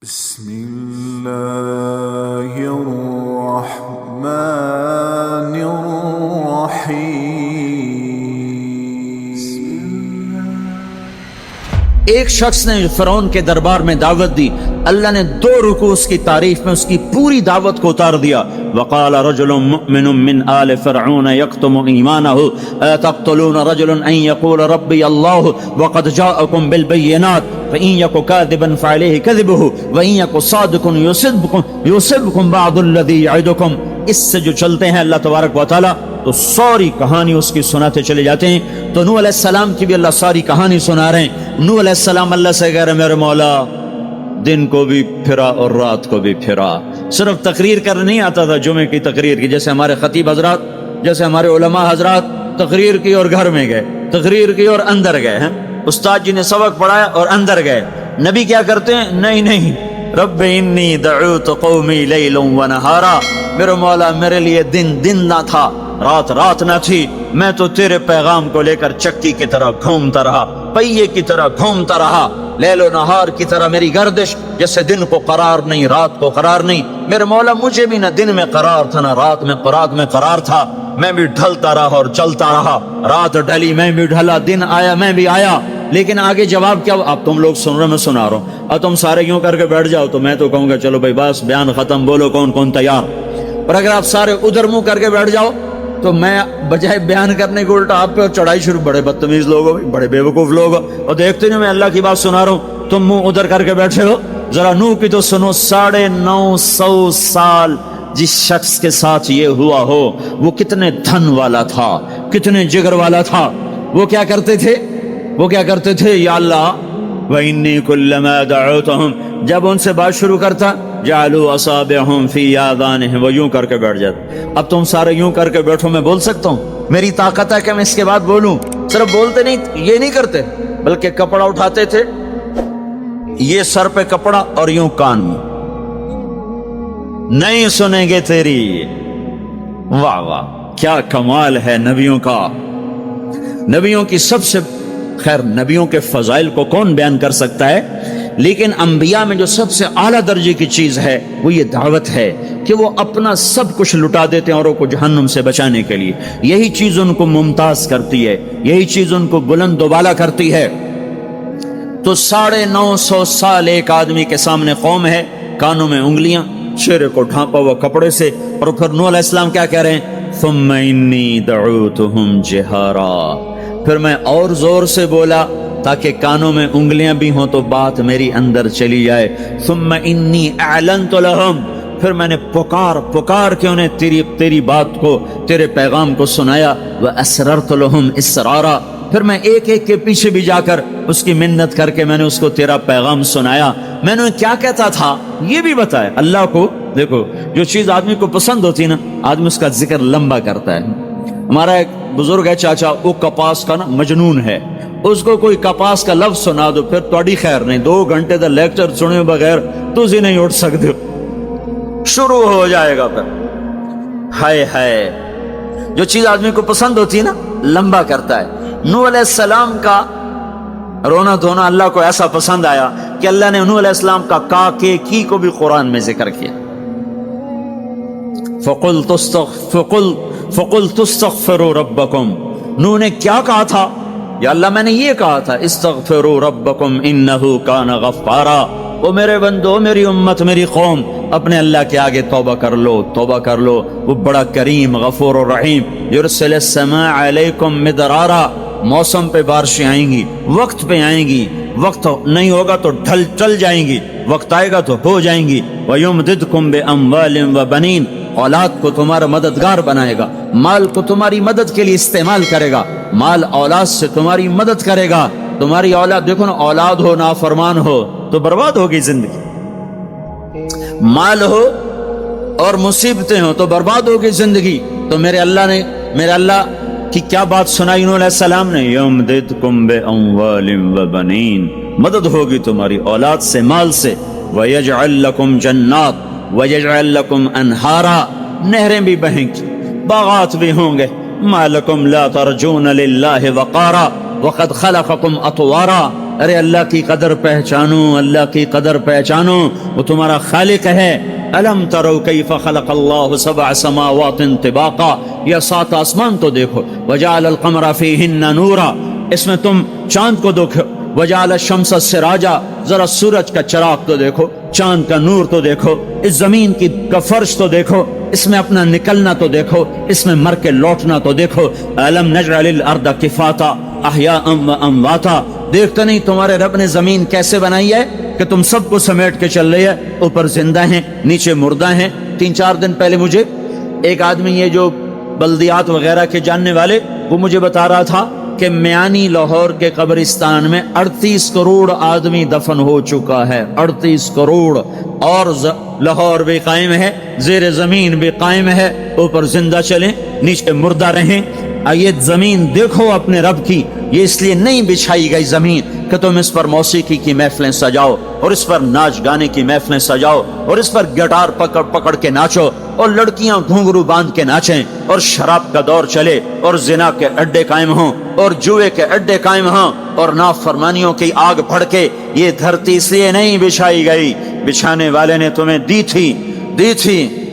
بسم الله الرحمن الرحيم. ایک شخص نے فرعون کے دربار میں دعوت دی. اللہ نے 2 رکوع اس کی تعریف میں اس کی پوری دعوت کو اتار دیا. وقال رجل مؤمن من آل فرعون يكتم ایمانه اتقتلون رجلا ان يقول ربي الله وقد جاءكم بالبينات فإن يك كاذبا فعليه كذبه وإن يك صادق يصبكم بعض الذي يعدكم. اس سے جو چلتے ہیں اللہ تبارک و تعالی تو ساری کہانی اس کی سناتے چلے جاتے ہیں. تو نوح علیہ السلام کی بھی اللہ ساری کہانی سنا رہے ہیں. نوح علیہ السلام اللہ سے کہہ رہے میرے مولا دن کو بھی پھرا اور رات کو بھی پھرا. صرف تقریر کرنے نہیں آتا تھا جمعے کی تقریر کی، جیسے ہمارے خطیب حضرات، جیسے ہمارے علماء حضرات تقریر کی اور گھر میں گئے، تقریر کی اور اندر گئے ہیں. استاد جی نے سبق پڑھایا اور اندر گئے. نبی کیا کرتے ہیں؟ نہیں، رب انی دعوت قومی لیلا ونہارا. میرے مولا میرے لیے دن نہ تھا، رات نہ تھی، میں تو تیرے پیغام کو لے کر چکی کی طرح گھومتا رہا، پہیے کی طرح گھومتا رہا، لیل و نہار کی طرح میری گردش، جیسے دن کو قرار نہیں رات کو قرار نہیں. میرے مولا مجھے بھی نہ دن میں قرار تھا نہ رات میں قرار تھا. میں بھی ڈھلتا رہا اور چلتا رہا، رات ڈھلی میں بھی ڈھلا، دن آیا میں بھی آیا. لیکن آگے جواب کیا؟ اب تم لوگ سن رہے میں سنا رہا ہوں، اب تم سارے یوں کر کے بیٹھ جاؤ تو میں تو کہوں گا چلو بھائی بس بیان ختم، بولو کون تیار. اور اگر آپ سارے ادھر منہ کر کے بیٹھ جاؤ تو میں بجائے بیان کرنے کو الٹا آپ پہ چڑھائی شروع. بڑے بدتمیز لوگ ہو، بڑے بیوقوف لوگ ہو، اور دیکھتے نہیں میں اللہ کی بات سنا رہا ہوں، تم منہ ادھر کر کے بیٹھے ہو. ذرا نوح کی تو سنو. 950 سال جس شخص کے ساتھ یہ ہوا ہو وہ کتنے دھن والا تھا، کتنے جگر والا تھا. وہ کیا کرتے تھے؟ یا اللہ وَإِنِّي كُلَّمَا دَعَوْتُهُمْ، جب ان سے بات شروع کرتا جعلوا اصابعهم في آذانهم، وہ یوں کر کے بیٹھ جاتے. اب تم سارے یوں کر کے بیٹھو، میں بول سکتا ہوں؟ میری طاقت ہے کہ میں اس کے بعد بولوں؟ صرف بولتے نہیں، یہ نہیں کرتے، بلکہ کپڑا اٹھاتے تھے، یہ سر پہ کپڑا اور یوں کان میں. نہیں سنیں گے تیری. واہ واہ کیا کمال ہے نبیوں کا. نبیوں کی سب سے خیر نبیوں کے فضائل کو کون بیان کر سکتا ہے، لیکن انبیاء میں جو سب سے اعلیٰ درجے کی چیز ہے وہ یہ دعوت ہے کہ وہ اپنا سب کچھ لٹا دیتے ہیں اوروں کو جہنم سے بچانے کے لیے. یہی چیز ان کو ممتاز کرتی ہے، یہی چیز ان کو بلند و بالا کرتی ہے. تو 950 سال ایک آدمی کے سامنے قوم ہے، کانوں میں انگلیاں، چہرے کو ڈھانپا ہوا کپڑے سے، اور پھر نوح علیہ السلام کیا کہہ رہے ہیں؟ ثم انی دعوتہم جہارا. پھر میں اور زور سے بولا تاکہ کانوں میں انگلیاں بھی ہوں تو بات میری اندر چلی جائے. ثم انی اعلنت لہم، پھر میں نے پکار کے انہیں تیری بات کو، تیرے پیغام کو سنایا. واسررت لہم اسرارا، پھر میں ایک کے پیچھے بھی جا کر اس کی منت کر کے میں نے اس کو تیرا پیغام سنایا. میں نے کیا کہتا تھا یہ بھی بتایا. اللہ کو دیکھو جو چیز آدمی کو پسند ہوتی ہے نا، آدمی اس کا ذکر لمبا کرتا ہے. ہمارا ایک بزرگ ہے چاچا، وہ کپاس کا نا مجنون ہے. اس کو کوئی کپاس کا لفظ سنا دو پھر تھوڑی خیر نہیں، 2 گھنٹے تک لیکچر سنے بغیر تسی نہیں اٹھ سکتے ہو، شروع ہو جائے گا. پھر ہائے جو چیز آدمی کو پسند ہوتی ہے نا لمبا کرتا ہے. نوح علیہ السلام کا رونا دھونا اللہ کو ایسا پسند آیا کہ اللہ نے نوح علیہ السلام کا کے کی کو بھی قرآن میں ذکر کیا. فَقُلْتُ اسْتَغْفِرُوا رَبَّكُمْ، نوح نے کیا کہا تھا؟ یا اللہ میں نے یہ کہا تھا استغفروا ربکم انہ کان غفارا. او میرے بندو، میری امت، میری قوم، اپنے اللہ کے آگے توبہ کر لو، وہ بڑا کریم غفور الرحیم. یرسل السماء علیکم مدرارا، موسم پہ بارشیں آئیں گی، وقت پہ آئیں گی، وقت نہیں ہوگا تو چل جائیں گی، وقت آئے گا تو ہو جائیں گی. وَيُمْدِدْكُمْ بِأَمْوَالٍ وَبَنِينَ، اولاد کو تمہارا مددگار بنائے گا، مال کو تمہاری مدد کے لیے استعمال کرے گا، مال اولاد سے تمہاری مدد کرے گا. تمہاری اولاد دیکھو نا، اولاد ہو نافرمان ہو تو برباد ہوگی زندگی، مال ہو اور مصیبتیں ہو تو برباد ہوگی زندگی. تو میرے اللہ کی کیا بات سنائی نوح علیہ السلام نے؟ یمددکم باموال وبنین، مدد ہوگی تمہاری اولاد سے، مال سے. ویجعل لکم جنات ویجعل لکم انہارا، نہریں بھی بہیں گی، باغات بھی ہوں گے. ما لکم لا ترجون للہ وقارا وقد خلقکم اطوارا، ارے اللہ کی قدر پہچانو، اللہ کی قدر پہچانو، وہ تمہارا خالق ہے۔ الم ترو کیف خلق اللہ سبع سماوات طباقا، یہ 7 آسمان تو دیکھو، وجعل القمر فیہن نورا، اس میں تم چاند کو دیکھو، وجعل الشمس سراجا، ذرا سورج کا چراغ تو دیکھو، چاند کا نور تو دیکھو، اس زمین کا فرش تو دیکھو، اس میں اپنا نکلنا تو دیکھو، اس میں مر کے لوٹنا تو دیکھو۔ الم نجعل الارض کفاتا احیاء و امواتا، دیکھتے نہیں تمہارے رب نے زمین کیسے بنائی ہے کہ تم سب کو سمیٹ کے چل رہی ہے، اوپر زندہ ہیں نیچے مردہ ہیں۔ 3-4 دن پہلے مجھے ایک آدمی، یہ جو بلدیات وغیرہ کے جاننے والے، وہ مجھے بتا رہا تھا کہ میانی لاہور کے قبرستان میں 38 کروڑ آدمی دفن ہو چکا ہے، 38 کروڑ، اور لاہور بھی قائم ہے، زیر زمین بھی قائم ہے، اوپر زندہ چلیں نیچے مردہ رہیں۔ یہ زمین دیکھو اپنے رب کی، یہ اس لیے نہیں بچھائی گئی زمین کہ تم اس پر موسیقی کی محفلیں سجاؤ، اور اس پر ناچ گانے کی محفلیں سجاؤ، اور اس پر گٹار پکڑ پکڑ کے ناچو، اور لڑکیاں گھنگرو باندھ کے ناچیں، اور شراب کا دور چلے، اور زنا کے اڈے قائم ہوں، اور جوئے کے اڈے قائم ہوں، اور نافرمانیوں کی آگ بھڑکے۔ یہ دھرتی اس لیے نہیں بچھائی گئی، بچھانے والے نے تمہیں دی تھی۔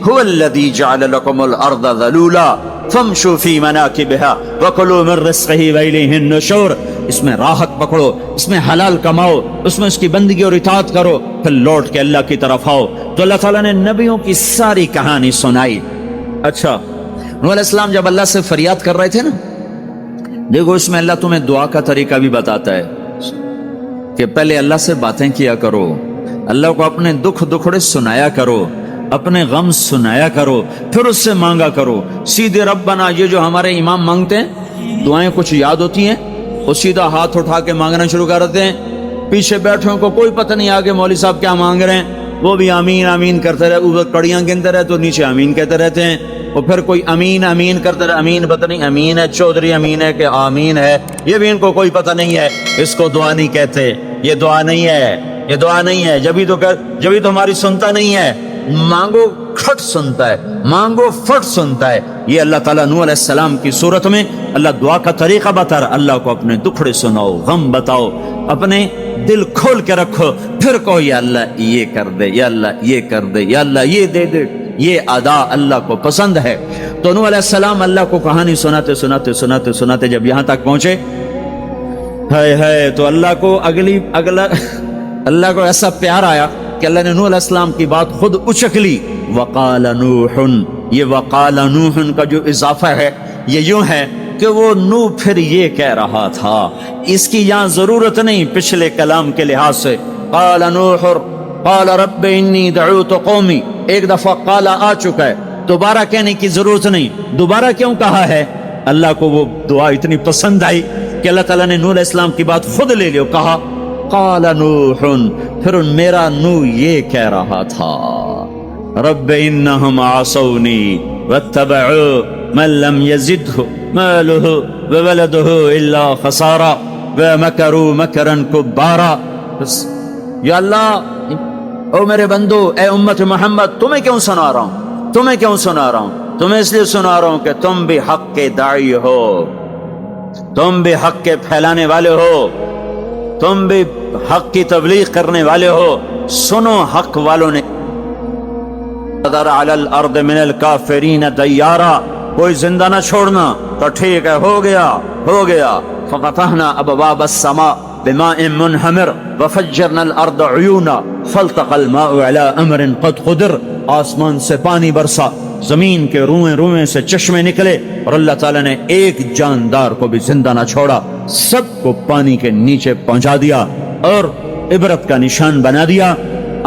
هو الذی جعل لکم الارض ذلولا فامشوا فی مناکبها وکلوا من رزقہ والیہ النشور، اس میں راحت پکڑو، اس میں حلال کماؤ، اس میں اس کی بندگی اور اطاعت کرو، پھر لوٹ کے اللہ کی طرف آؤ۔ تو اللہ تعالیٰ نے نبیوں کی ساری کہانی سنائی۔ اچھا، نوح علیہ السلام جب اللہ سے فریاد کر رہے تھے نا، دیکھو اس میں اللہ تمہیں دعا کا طریقہ بھی بتاتا ہے کہ پہلے اللہ سے باتیں کیا کرو، اللہ کو اپنے دکھ دکھڑے سنایا کرو، اپنے غم سنایا کرو، پھر اس سے مانگا کرو۔ سیدھے ربنا یہ جو ہمارے امام مانگتے ہیں، دعائیں کچھ یاد ہوتی ہیں، وہ سیدھا ہاتھ اٹھا کے مانگنا شروع کر دیتے ہیں، پیچھے بیٹھوں کو کوئی پتہ نہیں آگے مولوی صاحب کیا مانگ رہے ہیں، وہ بھی آمین آمین کرتے رہے، اوپر کڑیاں گنتے رہے تو نیچے آمین کہتے رہتے ہیں، اور پھر کوئی امین امین کرتے رہے، امین پتہ نہیں امین ہے چودھری امین ہے کہ آمین ہے، یہ بھی ان کو کوئی پتہ نہیں ہے، اس کو دعا نہیں کہتے، یہ دعا نہیں ہے، یہ دعا نہیں ہے، جبھی تو ہماری سنتا نہیں ہے، مانگو کھٹ سنتا ہے، مانگو فٹ سنتا ہے۔ یہ اللہ تعالیٰ نوح علیہ السلام کی صورت میں اللہ دعا کا طریقہ بتا رہا، اللہ کو اپنے دکھڑے سناؤ، غم بتاؤ، اپنے دل کھول کے رکھو، پھر کہو یا اللہ یہ کر دے، یا اللہ یہ کر دے، یا اللہ یہ دے دے۔ یہ ادا اللہ کو پسند ہے۔ تو نوح علیہ السلام اللہ کو کہانی سناتے سناتے سناتے سناتے جب یہاں تک پہنچے، تو اللہ کو اللہ کو ایسا پیار آیا کہ اللہ نے نوح علیہ السلام کی بات خود اچک لی۔ وقال نوح، یہ وقال نوح کا جو اضافہ ہے یہ یوں ہے کہ وہ نوح پھر یہ کہہ رہا تھا، اس کی یہاں ضرورت نہیں پچھلے کلام کے لحاظ سے۔ قال نوح قال رب انی دعوت قومی، ایک دفعہ قال آ چکا ہے، دوبارہ کہنے کی ضرورت نہیں۔ دوبارہ کیوں کہا ہے؟ اللہ کو وہ دعا اتنی پسند آئی کہ اللہ تعالیٰ نے نوح علیہ السلام کی بات خود لے لی، کہا قال نوح، پھر میرا نوح یہ کہہ رہا تھا رب انہم عصونی واتبعوا من لم یزدہ مالہ وولدہ الا خسارا ومکروا مکرا کبارا۔ یا اللہ، او میرے بندو، اے امت محمد، تمہیں کیوں سنا رہا ہوں؟ تمہیں کیوں سنا رہا ہوں؟ تمہیں اس لیے سنا رہا ہوں کہ تم بھی حق کے داعی ہو، تم بھی حق کے پھیلانے والے ہو، تم بھی حق کی تبلیغ کرنے والے ہو۔ سنو، حق والوں نے قدر علی الارض من الکافرین دیارا، کوئی زندہ نہ چھوڑنا، تو ٹھیک ہے، ہو گیا۔ ففتحنا ابواب السماء بماء منہمر وفجرنا الارض عیونا فالتقى الماء على امر قد قدر، آسمان سے پانی برسا، زمین کے روئیں روئیں سے چشمے نکلے، اور اللہ تعالیٰ نے ایک جاندار کو بھی زندہ نہ چھوڑا، سب کو پانی کے نیچے پہنچا دیا اور عبرت کا نشان بنا دیا۔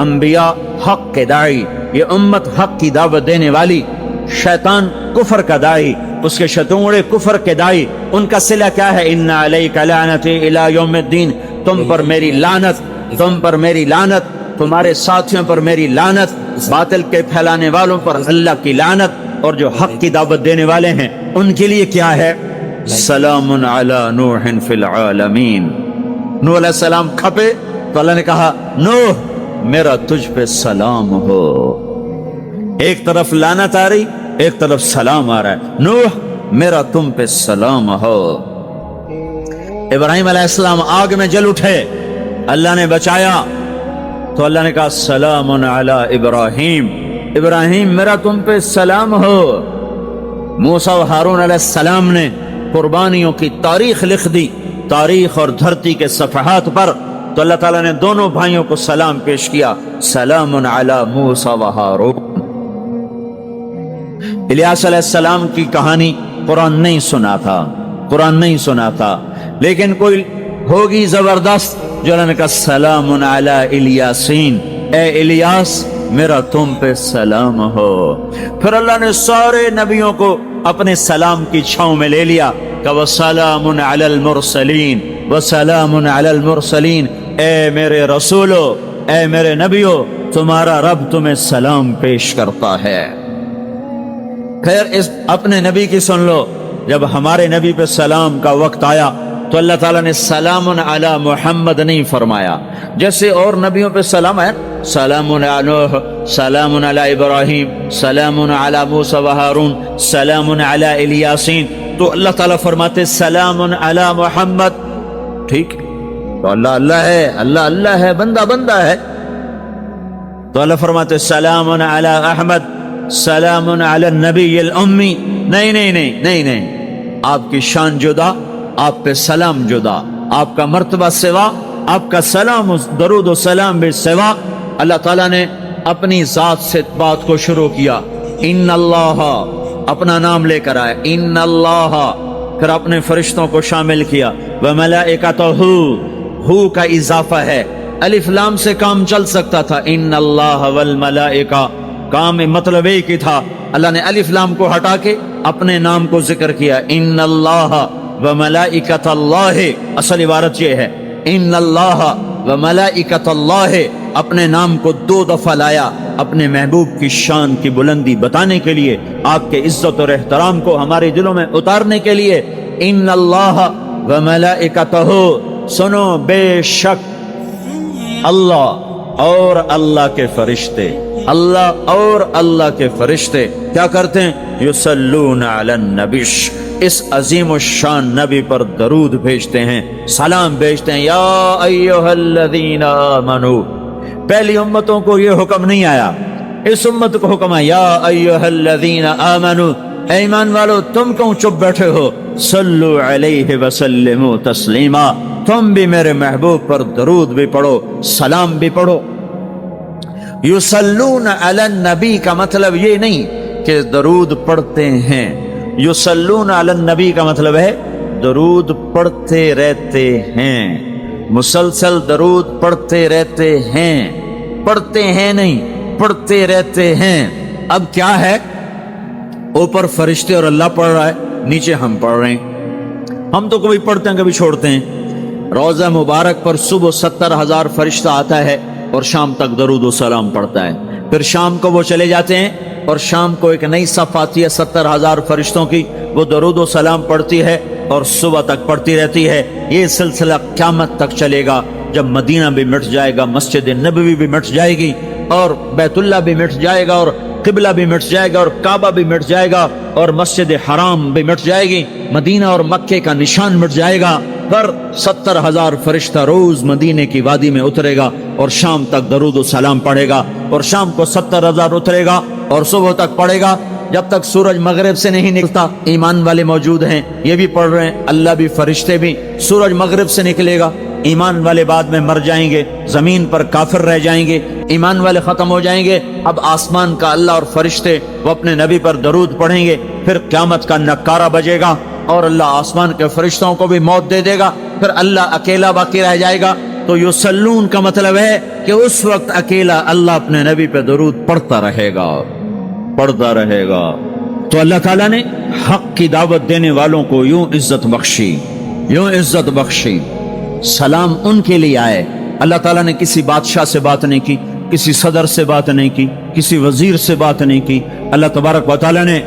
انبیاء حق کے داعی، یہ امت حق کی دعوت دینے والی، شیطان کفر کا داعی، اس کے شتونڑے کفر کے داعی، ان کا صلہ کیا ہے؟ ان علیک لعنتی الی یوم الدین، تم پر میری لعنت، تم پر میری لعنت، تمہارے ساتھیوں پر میری لعنت، باطل کے پھیلانے والوں پر اللہ کی لعنت، اور جو حق کی دعوت دینے والے ہیں ان کے لیے کیا ہے؟ سلام علی نوح فی العالمین۔ نوح علیہ السلام کھپے تو اللہ نے کہا نوح میرا تجھ پہ سلام ہو۔ ایک طرف لعنت آ رہی، ایک طرف سلام آ رہا ہے، نوح میرا تم پہ سلام ہو۔ ابراہیم علیہ السلام آگ میں جل اٹھے، اللہ نے بچایا تو اللہ نے کہا سلام علی ابراہیم، ابراہیم میرا تم پہ سلام ہو۔ موسیٰ و ہارون علیہ السلام نے قربانیوں کی تاریخ لکھ دی، تاریخ اور دھرتی کے صفحات پر، تو اللہ تعالیٰ نے دونوں بھائیوں کو سلام پیش کیا، سلام علی موسیٰ و ہارون۔ الیاس علیہ السلام کی کہانی قرآن نہیں سنا تھا، قرآن نہیں سنا تھا، لیکن کوئی ہوگی زبردست جو اللہ نے کہا سلام علی الیاسین، اے الیاس میرا تم پہ سلام ہو۔ پھر اللہ نے سارے نبیوں کو اپنے سلام کی چھاؤں میں لے لیا کہ وسلام علی المرسلین، وسلام علی المرسلین، اے میرے رسولو، اے میرے نبیو، تمہارا رب تمہیں سلام پیش کرتا ہے۔ خیر اس اپنے نبی کی سن لو، جب ہمارے نبی پہ سلام کا وقت آیا تو اللہ تعالیٰ نے سلام علی محمد نہیں فرمایا، جیسے اور نبیوں پہ سلام ہے، سلام علی نوح، سلام علی ابراہیم، سلام علی موسیٰ و ہارون، سلام علی الیاسین، تو اللہ تعالیٰ فرماتے سلام علی محمد، ٹھیک، تو اللہ اللہ ہے، اللہ اللہ ہے، بندہ بندہ ہے، تو اللہ فرماتے سلام علی احمد، سلام علی النبی الامی، نہیں نہیں نہیں نہیں نہیں، آپ کی شان جدا، آپ پہ سلام جدا، آپ کا مرتبہ سوا، آپ کا سلام درود و سلام بھی سوا۔ اللہ تعالیٰ نے اپنی ذات سے بات کو شروع کیا، ان اللہ، اپنا نام لے کر آئے، ان اللہ، پھر اپنے فرشتوں کو شامل کیا، وملائکتہ، ہو کا اضافہ ہے، الف لام سے کام چل سکتا تھا، ان اللہ والملائکہ، کام مطلب ایک ہی تھا، اللہ نے الف لام کو ہٹا کے اپنے نام کو ذکر کیا، ان اللہ وملائکۃ اللہ، اصل عبارت یہ ہے، ان اللہ وملائکۃ اللہ، اپنے نام کو 2 دفعہ لایا اپنے محبوب کی شان کی بلندی بتانے کے لیے، آپ کے عزت اور احترام کو ہمارے دلوں میں اتارنے کے لیے، ان اللہ وملائکتہ، سنو بے شک اللہ اور اللہ کے فرشتے، اللہ اور اللہ کے فرشتے کیا کرتے ہیں؟ یصلون علی النبی، اس عظیم الشان نبی پر درود بھیجتے ہیں، سلام بھیجتے ہیں، یا ایھا الذین آمنو، پہلی امتوں کو یہ حکم نہیں آیا، اس امت کو حکم ہے، یا ایھا الذین آمنو، اے ایمان والو تم کیوں چپ بیٹھے ہو، صلو علیہ وسلموا تسلیما، تم بھی میرے محبوب پر درود بھی پڑھو، سلام بھی پڑھو۔ یصلون علی النبی کا مطلب یہ نہیں کہ درود پڑھتے ہیں، یصلون علی النبی کا مطلب ہے درود پڑھتے رہتے ہیں، مسلسل درود پڑھتے رہتے ہیں، پڑھتے ہیں نہیں، پڑھتے رہتے ہیں۔ اب کیا ہے، اوپر فرشتے اور اللہ پڑھ رہا ہے، نیچے ہم پڑھ رہے ہیں، ہم تو کبھی پڑھتے ہیں کبھی چھوڑتے ہیں۔ روزہ مبارک پر صبح 70,000 فرشتہ آتا ہے اور شام تک درود و سلام پڑھتا ہے، پھر شام کو وہ چلے جاتے ہیں اور شام کو ایک نئی صف آتی ہے 70,000 فرشتوں کی، وہ درود و سلام پڑھتی ہے اور صبح تک پڑھتی رہتی ہے۔ یہ سلسلہ قیامت تک چلے گا، جب مدینہ بھی مٹ جائے گا، مسجد نبوی بھی مٹ جائے گی، اور بیت اللہ بھی مٹ جائے گا، اور قبلہ بھی مٹ جائے گا، اور کعبہ بھی مٹ جائے گا، اور مسجد حرام بھی مٹ جائے گی، مدینہ اور مکے کا نشان مٹ جائے گا، پر 70,000 فرشتہ روز مدینے کی وادی میں اترے گا اور شام تک درود و سلام پڑھے گا، اور شام کو 70,000 اترے گا اور صبح تک پڑھے گا، جب تک سورج مغرب سے نہیں نکلتا۔ ایمان والے موجود ہیں، یہ بھی پڑھ رہے ہیں، اللہ بھی فرشتے بھی، سورج مغرب سے نکلے گا، ایمان والے بعد میں مر جائیں گے، زمین پر کافر رہ جائیں گے، ایمان والے ختم ہو جائیں گے، اب آسمان کا اللہ اور فرشتے وہ اپنے نبی پر درود پڑھیں گے، پھر قیامت کا نکارہ بجے گا اور اللہ آسمان کے فرشتوں کو بھی موت دے دے گا، پھر اللہ اکیلا باقی رہ جائے گا۔ تو یصلون کا مطلب ہے کہ اس وقت اکیلا اللہ اپنے نبی پہ درود پڑھتا رہے گا، پڑھتا رہے گا۔ تو اللہ تعالیٰ نے حق کی دعوت دینے والوں کو یوں عزت بخشی، یوں عزت بخشی۔ سلام ان کے لیے آئے، اللہ تعالیٰ نے کسی بادشاہ سے بات نہیں کی، کسی صدر سے بات نہیں کی، کسی وزیر سے بات نہیں کی، اللہ تبارک و تعالیٰ نے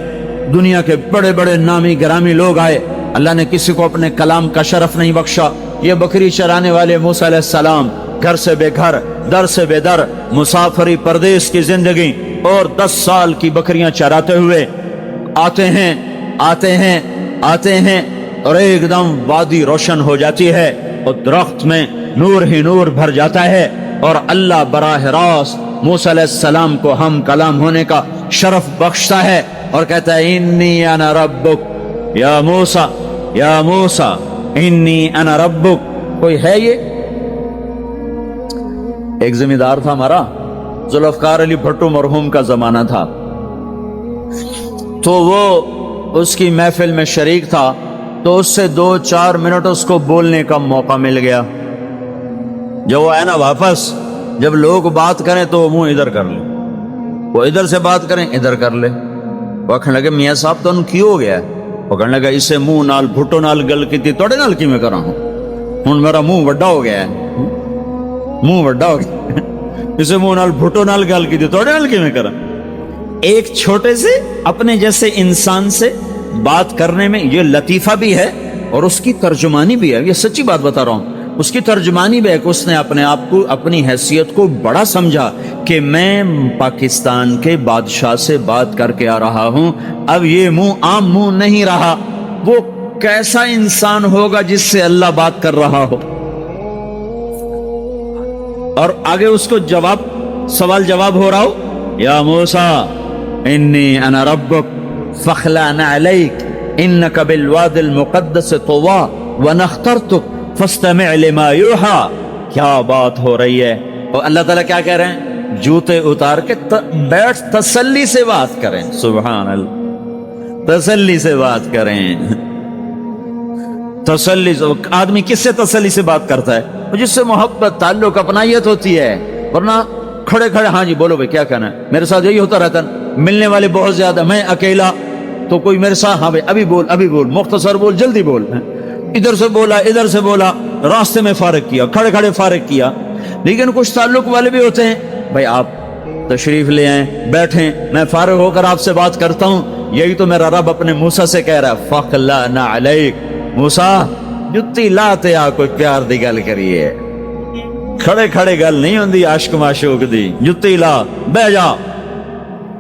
دنیا کے بڑے بڑے نامی گرامی لوگ آئے، اللہ نے کسی کو اپنے کلام کا شرف نہیں بخشا۔ یہ بکری چرانے والے موسیٰ علیہ السلام گھر سے بے گھر، در سے بے در، مسافری پردیس کی زندگی، اور 10 سال کی بکریاں چراتے ہوئے آتے ہیں آتے ہیں آتے ہیں، اور ایک دم وادی روشن ہو جاتی ہے، اور درخت میں نور ہی نور بھر جاتا ہے، اور اللہ براہ راست موسیٰ علیہ السلام کو ہم کلام ہونے کا شرف بخشتا ہے اور کہتا ہے انی انا ربک یا موسیٰ، یا موسیٰ انی انا ربک۔ کوئی ہے یہ؟ ایک زمیندار تھا ہمارا، ذوالفقار علی بھٹو مرحوم کا زمانہ تھا، تو وہ اس کی محفل میں شریک تھا، تو اس سے 2-4 منٹ اس کو بولنے کا موقع مل گیا۔ جب وہ آئے نا واپس، جب لوگ بات کریں تو وہ منہ ادھر کر لے، وہ ادھر سے بات کریں ادھر کر لے۔ وہ کہنے لگے میاں صاحب تو کی ہو گیا ہے؟ وہ کہنے لگا اسے منہ نال بھٹو نال گل کی تھی توڑے نال کی میں کرا ہوں میرا منہ وڈا ہو گیا ہے، منہ وڈا ہو گیا اسے منہ نال بھٹو نال گل کی تھی توڑے نال کی میں کرا۔ ایک چھوٹے سے اپنے جیسے انسان سے بات کرنے میں یہ لطیفہ بھی ہے اور اس کی ترجمانی بھی ہے، یہ سچی بات بتا رہا ہوں، اس کی ترجمانی بھی ہے کہ اس نے اپنے آپ کو، اپنی حیثیت کو بڑا سمجھا کہ میں پاکستان کے بادشاہ سے بات کر کے آ رہا ہوں، اب یہ منہ عام منہ نہیں رہا، وہ کیسا انسان ہوگا جس سے اللہ بات کر رہا ہو۔ اور آگے اس کو جواب، سوال جواب ہو رہا ہو، یا موسیٰ انی انا ربک فاخلع نعلیک انک بالوادی المقدس طوی وانا اخترتک فاستمع لما یوحی۔ کیا بات ہو رہی ہے، اور اللہ تعالیٰ کیا کہہ رہے ہیں؟ جوتے اتار کے بیٹھ، تسلی سے بات کریں، سبحان اللہ، تسلی سے بات کریں۔ تسلی سے آدمی کس سے تسلی سے بات کرتا ہے؟ جس سے محبت، تعلق، اپنائیت ہوتی ہے، ورنہ کھڑے کھڑے ہاں جی بولو بھائی کیا کہنا ہے، میرے ساتھ یہی ہوتا رہتا ہے، ملنے والے بہت زیادہ، میں اکیلا، تو کوئی میرے ساتھ ہاں بھائی ابھی بول مختصر بول، جلدی بول، ادھر سے بولا ادھر سے بولا، راستے میں فارغ کیا، کھڑے کھڑے فارغ کیا۔ لیکن کچھ تعلق والے بھی ہوتے ہیں، بھائی آپ تشریف لے آئیں، بیٹھیں، میں فارغ ہو کر آپ سے بات کرتا ہوں۔ یہی تو میرا رب اپنے موسیٰ سے کہہ رہا ہے فاخلع نعلیک، موسیٰ جتی لاتے آ کوئی پیار دی گل کریے، کھڑے کھڑے گل نہیں ہوندی عاشق معشوق دی، جتی لا بہ جا۔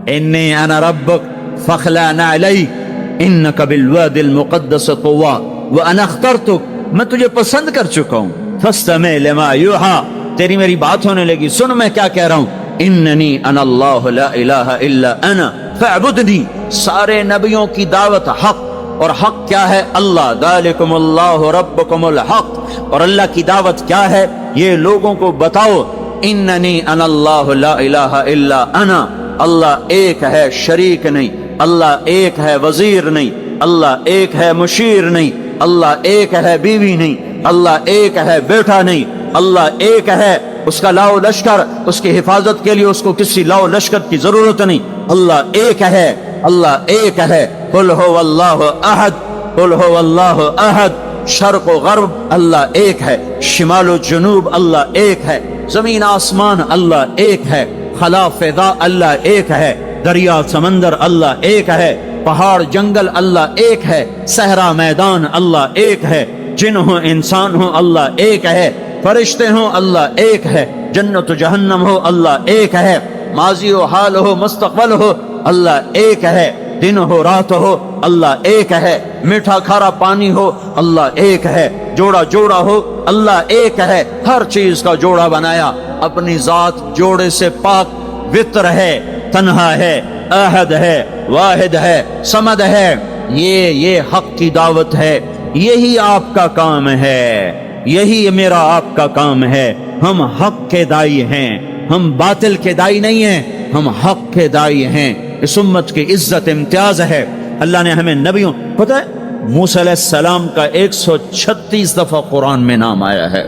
انی انا ربک فاخلع نعلیک انک بالوادی المقدس طوی وانا اخترتک، میں تجھے پسند کر چکا ہوں، فاستمع لما یوحی، تیری میری بات ہونے لگی، سن میں کیا کہہ رہا ہوں، اننی انا اللہ لا الہ الا انا فاعبدنی۔ سارے نبیوں کی دعوت حق، اور حق کیا ہے؟ اللہ، ذالکم اللہ ربکم الحق، اور اللہ کی دعوت کیا ہے؟ یہ لوگوں کو بتاؤ، اننی انا اللہ لا الہ الا انا، اللہ ایک ہے، شریک نہیں، اللہ ایک ہے، وزیر نہیں، اللہ ایک ہے، مشیر نہیں، اللہ ایک ہے، بیوی نہیں، اللہ ایک ہے، بیٹا نہیں، اللہ ایک ہے، اس کا لاؤ لشکر، اس کی حفاظت کے لیے اس کو کسی لاؤ لشکر کی ضرورت نہیں، اللہ ایک ہے، اللہ ایک ہے، قل هو اللہ احد، قل هو اللہ احد، شرق و غرب اللہ ایک ہے، شمال و جنوب اللہ ایک ہے، زمین آسمان اللہ ایک ہے، خلا فضا اللہ ایک ہے، دریا سمندر اللہ ایک ہے، پہاڑ جنگل اللہ ایک ہے، صحرا میدان اللہ ایک ہے، جن ہو انسان ہو اللہ ایک ہے، فرشتے ہوں اللہ ایک ہے، جنت و جہنم ہو اللہ ایک ہے، ماضی و حال ہو مستقبل ہو اللہ ایک ہے، دن ہو رات ہو اللہ ایک ہے، میٹھا کھارا پانی ہو اللہ ایک ہے، جوڑا جوڑا ہو اللہ ایک ہے، ہر چیز کا جوڑا بنایا، اپنی ذات جوڑے سے پاک، وطر ہے، تنہا ہے، احد ہے، واحد ہے، صمد ہے۔ یہ حق کی دعوت ہے، یہی آپ کا کام ہے، یہی میرا آپ کا کام ہے۔ ہم حق کے دائی ہیں، ہم باطل کے دائی نہیں ہیں، ہم حق کے دائی ہیں۔ اس امت کی عزت امتیاز ہے، اللہ نے ہمیں نبیوں، پتہ ہے موسیٰ علیہ السلام کا 136 دفعہ قرآن میں نام آیا ہے،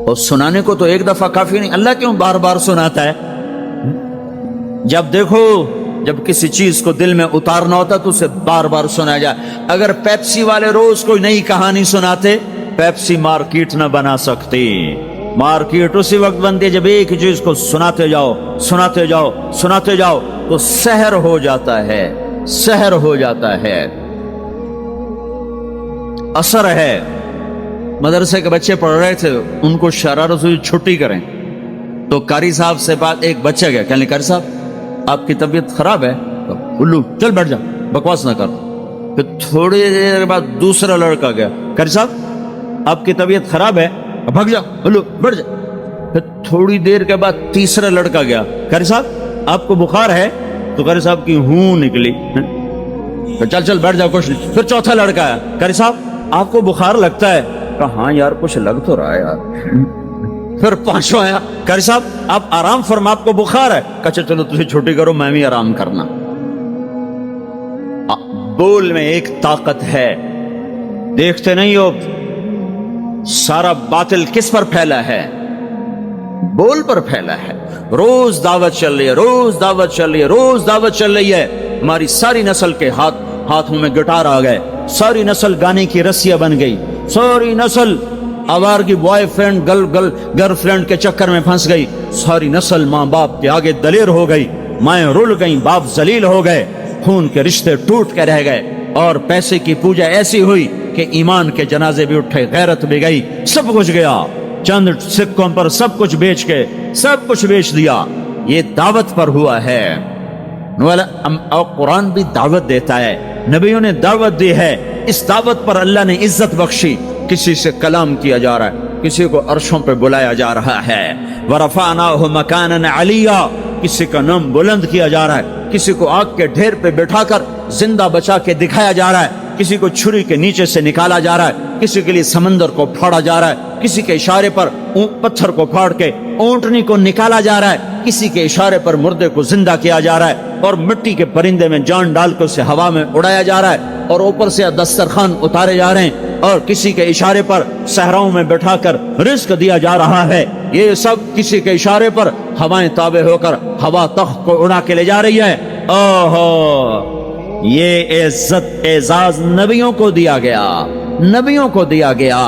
اور سنانے کو تو ایک دفعہ کافی نہیں، اللہ کیوں بار بار سناتا ہے؟ جب دیکھو، جب کسی چیز کو دل میں اتارنا ہوتا تو اسے بار بار سنا جائے۔ اگر پیپسی والے روز کوئی نئی کہانی سناتے، پیپسی مارکیٹ نہ بنا سکتی۔ مارکیٹ اسی وقت بنتی ہے جب ایک ہی چیز کو سناتے جاؤ، سناتے جاؤ، سناتے جاؤ، تو سحر ہو جاتا ہے، سحر ہو جاتا ہے، اثر ہے۔ مدرسے کے بچے پڑھ رہے تھے، ان کو شرارت سے چھٹی کریں تو قاری صاحب سے بات، ایک بچہ گیا، کہنے لگا قاری صاحب آپ کی طبیعت خراب ہے؟ الو چل بیٹھ جا، بکواس نہ کر۔ پھر تھوڑی دیر بعد دوسرا لڑکا گیا، قاری صاحب آپ کی طبیعت خراب ہے؟ بھگ جاؤ، بولو بڑھ جاؤ۔ پھر تھوڑی دیر کے بعد تیسرا لڑکا گیا، قاری صاحب آپ کو بخار ہے؟ تو قاری صاحب کی ہوں نکلی، چل چل بیٹھ جاؤ کچھ نہیں۔ پھر چوتھا لڑکا آیا، قاری صاحب آپ کو بخار لگتا ہے؟ کہا ہاں یار کچھ لگ تو رہا ہے یار۔ پھر پانچواں آیا، قاری صاحب آپ آرام فرما، آپ کو بخار ہے؟ کہا چلو تجھے چھٹی کرو، میں بھی آرام کرنا۔ بول میں ایک طاقت ہے، دیکھتے نہیں ہو سارا باطل کس پر پھیلا ہے؟ بول پر پھیلا ہے۔ روز دعوت چل رہی ہے، روز دعوت چل رہی ہے، روز دعوت چل رہی ہے۔ ہماری ساری نسل کے ہاتھوں میں گٹار آ گئے، ساری نسل گانے کی رسیاں بن گئی، ساری نسل آوارگی بوائے فرینڈ گرل فرینڈ کے چکر میں پھنس گئی، ساری نسل ماں باپ کے آگے دلیر ہو گئی، مائیں رل گئیں، باپ ذلیل ہو گئے، خون کے رشتے ٹوٹ کے رہ گئے، اور پیسے کی پوجا ایسی ہوئی کہ ایمان کے جنازے بھی اٹھے، غیرت بھی گئی، سب کچھ گیا، چند سکوں پر سب کچھ بیچ کے سب کچھ بیچ دیا۔ یہ دعوت پر ہوا ہے۔ اور قرآن بھی دعوت دیتا ہے، نبیوں نے دعوت دی ہے، اس دعوت پر اللہ نے عزت بخشی۔ کسی سے کلام کیا جا رہا ہے، کسی کو عرشوں پہ بلایا جا رہا ہے، وَرَفَعْنَاهُ مَكَانًا عَلِيًّا، کسی کا نام بلند کیا جا رہا ہے، کسی کو آگ کے ڈھیر پہ بٹھا کر زندہ بچا کے دکھایا جا رہا ہے، کسی کو چھری کے نیچے سے نکالا جا رہا ہے، کسی کے لیے سمندر کو پھاڑا جا رہا ہے، کسی کے اشارے پر پتھر کو پھاڑ کے اونٹنی کو نکالا جا رہا ہے، کسی کے اشارے پر مردے کو زندہ کیا جا رہا ہے، اور مٹی کے پرندے میں جان ڈال کے اسے ہوا میں اڑایا جا رہا ہے، اور اوپر سے دسترخوان اتارے جا رہے ہیں، اور کسی کے اشارے پر صحراؤں میں بٹھا کر رزق دیا جا رہا ہے۔ یہ سب کسی کے اشارے پر ہوائیں تابع ہو کر ہوا تخت کو اڑا کے لے جا رہی ہے۔ اوہو، یہ عزت اعزاز نبیوں کو دیا گیا، نبیوں کو دیا گیا۔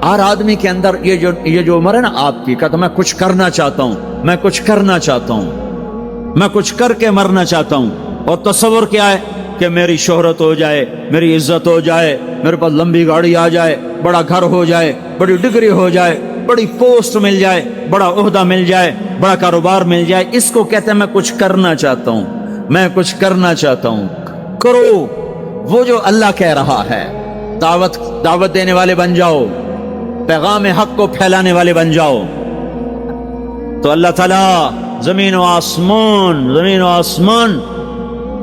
ہر آدمی کے اندر یہ جو عمر ہے نا آپ کی، کہتا میں کچھ کرنا چاہتا ہوں، میں کچھ کرنا چاہتا ہوں، میں کچھ کر کے مرنا چاہتا ہوں۔ اور تصور کیا ہے کہ میری شہرت ہو جائے، میری عزت ہو جائے، میرے پاس لمبی گاڑی آ جائے، بڑا گھر ہو جائے، بڑی ڈگری ہو جائے، بڑی پوسٹ مل جائے، بڑا عہدہ مل جائے، بڑا کاروبار مل جائے، اس کو کہتے ہیں میں کچھ کرنا چاہتا ہوں، میں کچھ کرنا چاہتا ہوں۔ کرو وہ جو اللہ کہہ رہا ہے، دعوت دینے والے بن جاؤ، پیغام حق کو پھیلانے والے بن جاؤ، تو اللہ تعالیٰ زمین و آسمان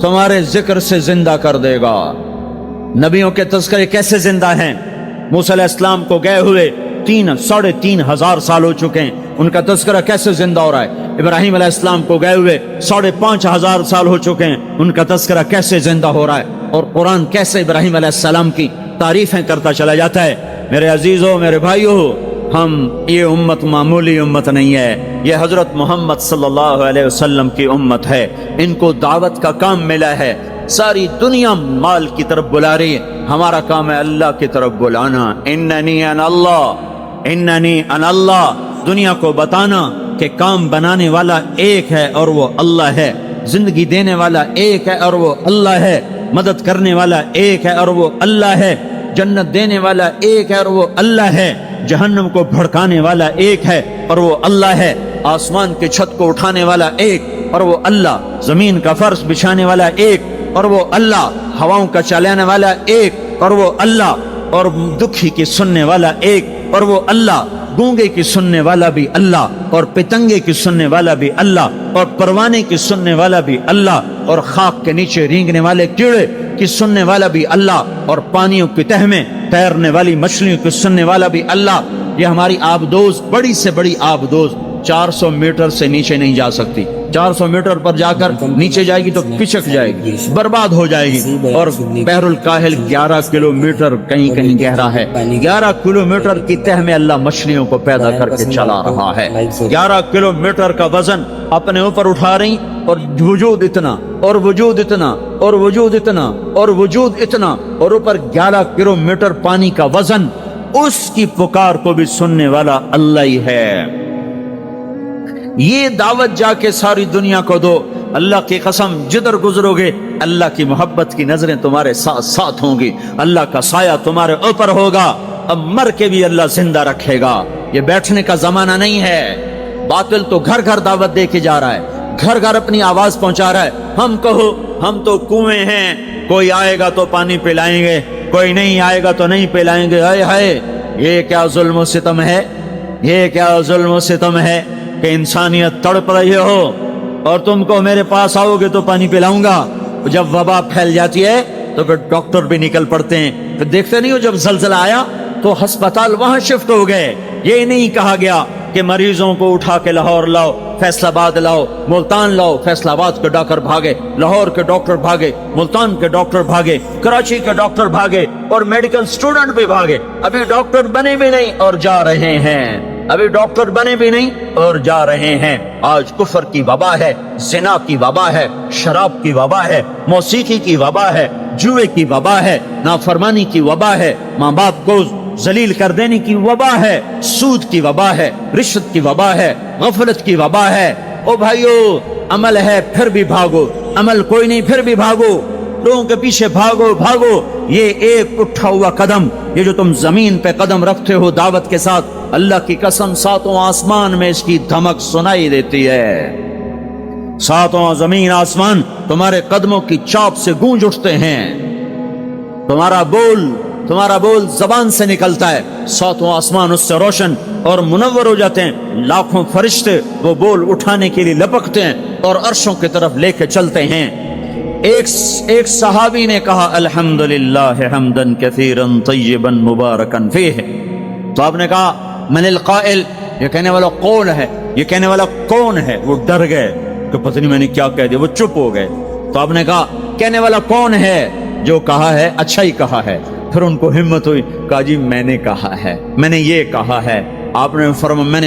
تمہارے ذکر سے زندہ کر دے گا۔ نبیوں کے تذکرے کیسے زندہ ہیں؟ موسیٰ علیہ السلام کو گئے ہوئے 3,500 سال ہو چکے ہیں، ان کا تذکرہ کیسے زندہ ہو رہا ہے؟ ابراہیم علیہ السلام کو گئے ہوئے 5,500 سال ہو چکے ہیں، ان کا تذکرہ کیسے زندہ ہو رہا ہے؟ اور قرآن کیسے ابراہیم علیہ السلام کی تعریفیں کرتا چلا جاتا ہے۔ میرے عزیزوں، میرے بھائیوں، یہ امت معمولی امت نہیں ہے، یہ حضرت محمد صلی اللہ علیہ وسلم کی امت ہے۔ ان کو دعوت کا کام ملا ہے، ساری دنیا مال کی طرف بلا رہی ہے، ہمارا کام ہے اللہ کی طرف بلانا۔ اننی انا اللہ، دنیا کو بتانا کہ کام بنانے والا ایک ہے اور وہ اللہ ہے، زندگی دینے والا ایک ہے اور وہ اللہ ہے، مدد کرنے والا ایک ہے اور وہ اللہ ہے، جنت دینے والا ایک ہے اور وہ اللہ ہے، جہنم کو بھڑکانے والا ایک ہے اور وہ اللہ ہے، آسمان کی چھت کو اٹھانے والا ایک اور وہ اللہ، زمین کا فرش بچھانے والا ایک اور وہ اللہ، ہواؤں کا چلانے والا ایک اور وہ اللہ، اور دکھی کی سننے والا ایک اور وہ اللہ، گونگے کی سننے والا بھی اللہ، اور پتنگے کی سننے والا بھی اللہ، اور پروانے کی سننے والا بھی اللہ، اور خاک کے نیچے رینگنے والے کیڑے کی سننے والا بھی اللہ، اور پانیوں کی تہ میں تیرنے والی مچھلیوں کی سننے والا بھی اللہ۔ یہ ہماری آبدوز، بڑی سے بڑی آبدوز 400 میٹر سے نیچے نہیں جا سکتی، 400 میٹر پر جا کر نیچے جائے گی تو پچک جائے گی، برباد ہو جائے گی۔ اور بحر الکاہل 11 کلومیٹر کہیں کہیں گہرا ہے، 11 کلومیٹر کی تہ میں اللہ مچھلیوں کو پیدا کر کے چلا رہا ہے، 11 کلومیٹر کا وزن اپنے اوپر اٹھا رہی، اور وجود اتنا اور وجود اتنا اور وجود اتنا اور وجود اتنا، اور اوپر 11 کلومیٹر پانی کا وزن، اس کی پکار کو بھی سننے والا اللہ ہی ہے۔ یہ دعوت جا کے ساری دنیا کو دو، اللہ کی قسم جدھر گزرو گے اللہ کی محبت کی نظریں تمہارے ساتھ ساتھ ہوں گی، اللہ کا سایہ تمہارے اوپر ہوگا، اب مر کے بھی اللہ زندہ رکھے گا۔ یہ بیٹھنے کا زمانہ نہیں ہے۔ باطل تو گھر گھر دعوت دے کے جا رہا ہے، گھر گھر اپنی آواز پہنچا رہا ہے، ہم کہو ہم تو کنویں ہیں، کوئی آئے گا تو پانی پلائیں گے، کوئی نہیں آئے گا تو نہیں پلائیں گے۔ ہائے ہائے، یہ کیا ظلم و ستم ہے، یہ کیا ظلم و ستم ہے کہ انسانیت تڑپ رہی ہو اور تم کو میرے پاس آؤ گے تو پانی پلاؤں گا. جب وبا پھیل جاتی ہے تو پھر ڈاکٹر بھی نکل پڑتے ہیں. پھر دیکھتے نہیں ہو جب زلزلہ آیا تو ہسپتال وہاں شفٹ ہو گئے. یہ نہیں کہا گیا کہ مریضوں کو اٹھا کے لاہور لاؤ, فیصل آباد لاؤ, ملتان لاؤ. فیصل آباد کے ڈاکٹر بھاگے, لاہور کے ڈاکٹر بھاگے, ملتان کے ڈاکٹر بھاگے, کراچی کے ڈاکٹر بھاگے, اور میڈیکل سٹوڈنٹ بھی بھاگے. ابھی ڈاکٹر بنے بھی نہیں اور جا رہے ہیں. ابھی ڈاکٹر بنے بھی نہیں اور جا رہے ہیں. آج کفر کی وبا ہے, زنا کی وبا ہے, شراب کی وبا ہے, موسیقی کی وبا ہے, جوئے کی وبا ہے, نافرمانی کی وبا ہے, ماں باپ کو ذلیل کر دینے کی وبا ہے, سود کی وبا ہے, رشوت کی وبا ہے, غفلت کی وبا ہے. او بھائیو, عمل ہے پھر بھی بھاگو, عمل کوئی نہیں پھر بھی بھاگو, لوگوں کے پیچھے بھاگو بھاگو. یہ ایک اٹھا ہوا قدم, یہ جو تم زمین پہ قدم رکھتے ہو دعوت کے ساتھ, اللہ کی قسم ساتوں آسمان میں اس کی دھمک سنائی دیتی ہے. ساتوں زمین آسمان تمہارے قدموں کی چاپ سے گونج اٹھتے ہیں. تمہارا بول زبان سے نکلتا ہے, ساتوں آسمان اس سے روشن اور منور ہو جاتے ہیں. لاکھوں فرشتے وہ بول اٹھانے کے لیے لپکتے ہیں اور عرشوں کی طرف لے کے چلتے ہیں. ایک صحابی نے کہا الحمدللہ حمدن کثیرا طیبا مبارکا فیہ. تو آپ نے کہا من القائل, یہ کہنے والا کون ہے, یہ کہنے والا کون ہے. وہ ڈر گئے کہ پتہ نہیں میں نے کیا کہہ دیا, وہ چپ ہو گئے. تو آپ نے کہا کہنے والا کون ہے, جو کہا ہے اچھا ہی کہا ہے. پھر ان کو ہمت ہوئی, کہا جی میں نے کہا ہے, میں نے یہ کہا ہے. آپ نے فرمایا میں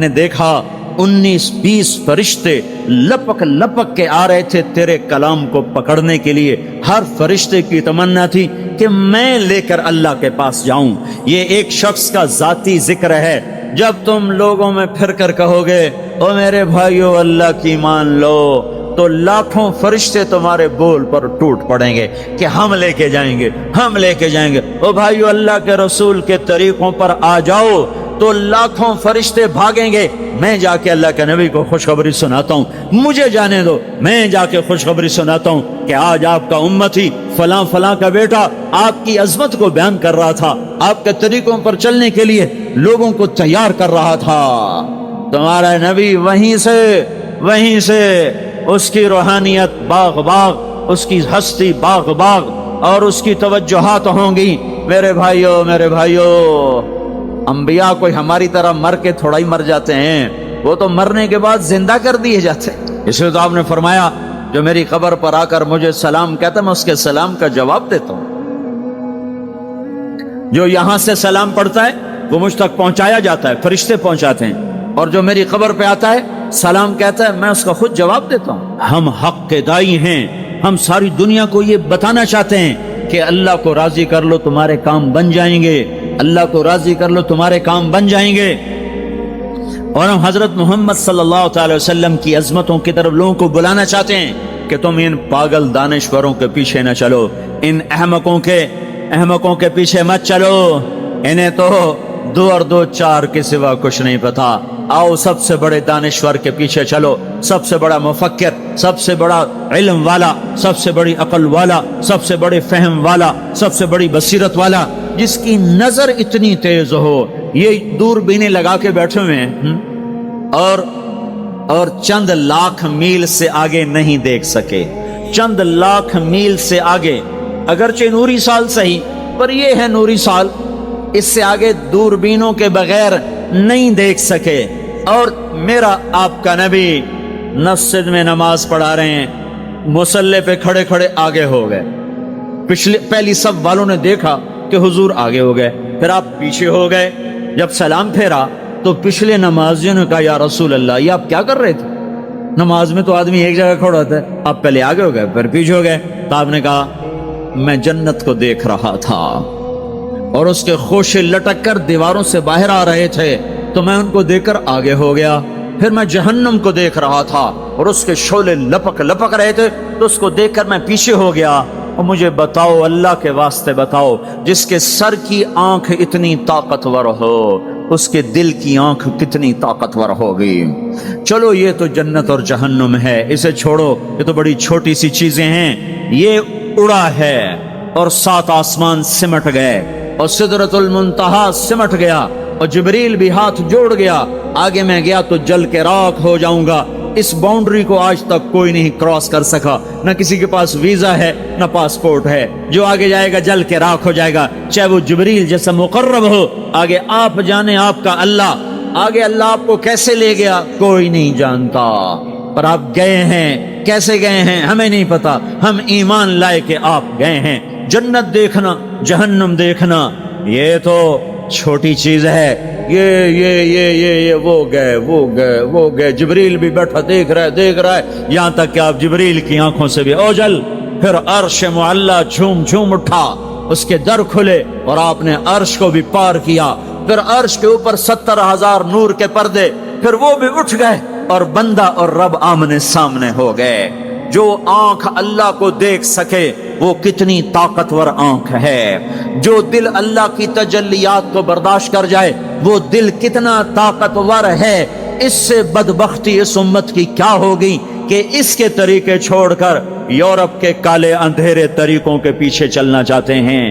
نے دیکھا 19-20 فرشتے لپک لپک کے آ رہے تھے تیرے کلام کو پکڑنے کے لیے. ہر فرشتے کی تمنا تھی کہ میں لے کر اللہ کے پاس جاؤں. یہ ایک شخص کا ذاتی ذکر ہے. جب تم لوگوں میں پھر کر کہو گے او میرے بھائیو اللہ کی مان لو, تو لاکھوں فرشتے تمہارے بول پر ٹوٹ پڑیں گے کہ ہم لے کے جائیں گے, ہم لے کے جائیں گے. او بھائیو اللہ کے رسول کے طریقوں پر آ جاؤ تو لاکھوں فرشتے بھاگیں گے. میں جا کے اللہ کے نبی کو خوشخبری سناتا ہوں, مجھے جانے دو, میں جا کے خوشخبری سناتا ہوں کہ آج آپ کا امتی فلاں فلاں کا بیٹا آپ کی عظمت کو بیان کر رہا تھا, آپ کے طریقوں پر چلنے کے لیے لوگوں کو تیار کر رہا تھا. تمہارا نبی وہیں سے اس کی روحانیت باغ باغ, اس کی ہستی باغ باغ, اور اس کی توجہات ہوں گی. میرے بھائیو, انبیاء کوئی ہماری طرح مر کے تھوڑا ہی مر جاتے ہیں, وہ تو مرنے کے بعد زندہ کر دیے جاتے ہیں. اس لیے تو آپ نے فرمایا جو میری قبر پر آ کر مجھے سلام کہتا ہے میں اس کے سلام کا جواب دیتا ہوں. جو یہاں سے سلام پڑھتا ہے وہ مجھ تک پہنچایا جاتا ہے, فرشتے پہنچاتے ہیں, اور جو میری قبر پہ آتا ہے سلام کہتا ہے میں اس کا خود جواب دیتا ہوں. ہم حق کے دائی ہیں, ہم ساری دنیا کو یہ بتانا چاہتے ہیں کہ اللہ کو راضی کر لو تمہارے کام بن جائیں گے, اللہ کو راضی کر لو تمہارے کام بن جائیں گے. اور ہم حضرت محمد صلی اللہ تعالی وسلم کی عظمتوں کی طرف لوگوں کو بلانا چاہتے ہیں کہ تم ان پاگل دانشوروں کے پیچھے نہ چلو, ان احمقوں کے پیچھے مت چلو, انہیں تو 2 اور 2 4 کے سوا کچھ نہیں پتا. آؤ سب سے بڑے دانشور کے پیچھے چلو, سب سے بڑا مفکر, سب سے بڑا علم والا, سب سے بڑی عقل والا, سب سے بڑے فہم والا, سب سے بڑی بصیرت والا, جس کی نظر اتنی تیز ہو. یہ دوربینیں لگا کے بیٹھے ہوئے ہیں اور چند لاکھ میل سے آگے نہیں دیکھ سکے, چند لاکھ میل سے آگے, اگرچہ نوری سال صحیح پر یہ ہے نوری سال, اس سے آگے دوربینوں کے بغیر نہیں دیکھ سکے. اور میرا آپ کا نبی مسجد میں نماز پڑھا رہے ہیں, مصلی پہ کھڑے کھڑے آگے ہو گئے. پہلی صف والوں نے دیکھا کہ حضور آگے ہو گئے, پھر آپ پیچھے ہو گئے. جب سلام پھیرا تو پچھلے نمازیوں نے کہا یا رسول اللہ یہ آپ کیا کر رہے تھے, نماز میں تو آدمی ایک جگہ کھڑا ہوتا ہے, آپ پہلے آگے ہو گئے پھر پیچھے ہو گئے. تو آپ نے کہا میں جنت کو دیکھ رہا تھا اور اس کے خوشے لٹک کر دیواروں سے باہر آ رہے تھے, تو میں ان کو دیکھ کر آگے ہو گیا. پھر میں جہنم کو دیکھ رہا تھا اور اس کے شعلے لپک رہے تھے, تو اس کو دیکھ کر میں پیچھے ہو گیا. اور مجھے بتاؤ, اللہ کے واسطے بتاؤ, جس کے سر کی آنکھ اتنی طاقتور ہو اس کے دل کی آنکھ کتنی طاقتور ہوگی. چلو یہ تو جنت اور جہنم ہے, اسے چھوڑو, یہ تو بڑی چھوٹی سی چیزیں ہیں. یہ اڑا ہے اور 7 آسمان سمٹ گئے اور سدرۃ المنتہا سمٹ گیا اور جبریل بھی ہاتھ جوڑ گیا، آگے میں گیا تو جل کے راکھ ہو جاؤں گا۔ اس باؤنڈری کو آج تک کوئی نہیں کراس کر سکا، نہ کسی کے پاس ویزا ہے نہ پاسپورٹ ہے۔ جو آگے جائے گا جل کے راکھ ہو جائے گا، چاہے وہ جبریل جیسا مقرب ہو۔ آگے آپ جانے آپ کا اللہ، آگے اللہ آپ کو کیسے لے گیا کوئی نہیں جانتا، پر آپ گئے ہیں۔ کیسے گئے ہیں ہمیں نہیں پتا، ہم ایمان لائے کہ آپ گئے ہیں۔ جنت دیکھنا، جہنم دیکھنا یہ تو چھوٹی چیز ہے۔ یہ وہ گئے جبریل بھی بیٹھا دیکھ رہا ہے یہاں تک کہ آپ جبریل کی آنکھوں سے بھی اوجل۔ پھر عرش معلا جھوم اٹھا، اس کے در کھلے اور آپ نے عرش کو بھی پار کیا۔ پھر عرش کے اوپر 70,000 نور کے پردے، پھر وہ بھی اٹھ گئے اور بندہ اور رب آمنے سامنے ہو گئے۔ جو آنکھ اللہ کو دیکھ سکے وہ کتنی طاقتور آنکھ ہے، جو دل اللہ کی تجلیات کو برداشت کر جائے وہ دل کتنا طاقتور ہے۔ اس سے بدبختی اس امت کی کیا ہوگی کہ اس کے طریقے چھوڑ کر یورپ کے کالے اندھیرے طریقوں کے پیچھے چلنا چاہتے ہیں۔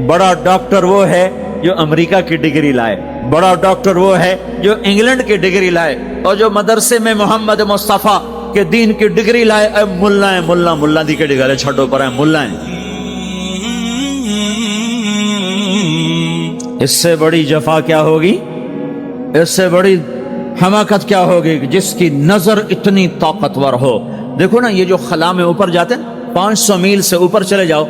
بڑا ڈاکٹر وہ ہے جو امریکہ کی ڈگری لائے، بڑا ڈاکٹر وہ ہے جو انگلینڈ کی ڈگری لائے، اور جو مدرسے میں محمد مصطفیٰ کہ دین کی ڈگری لائے۔ اے ملا دی کے ڈگرے چھٹو پر ہے ملا ہیں۔ اس سے بڑی جفا کیا ہوگی، اس سے بڑی حماقت کیا ہوگی کہ جس کی نظر اتنی طاقتور ہو۔ دیکھو نا یہ جو خلا میں اوپر جاتے ہیں 500 میل سے اوپر چلے جاؤ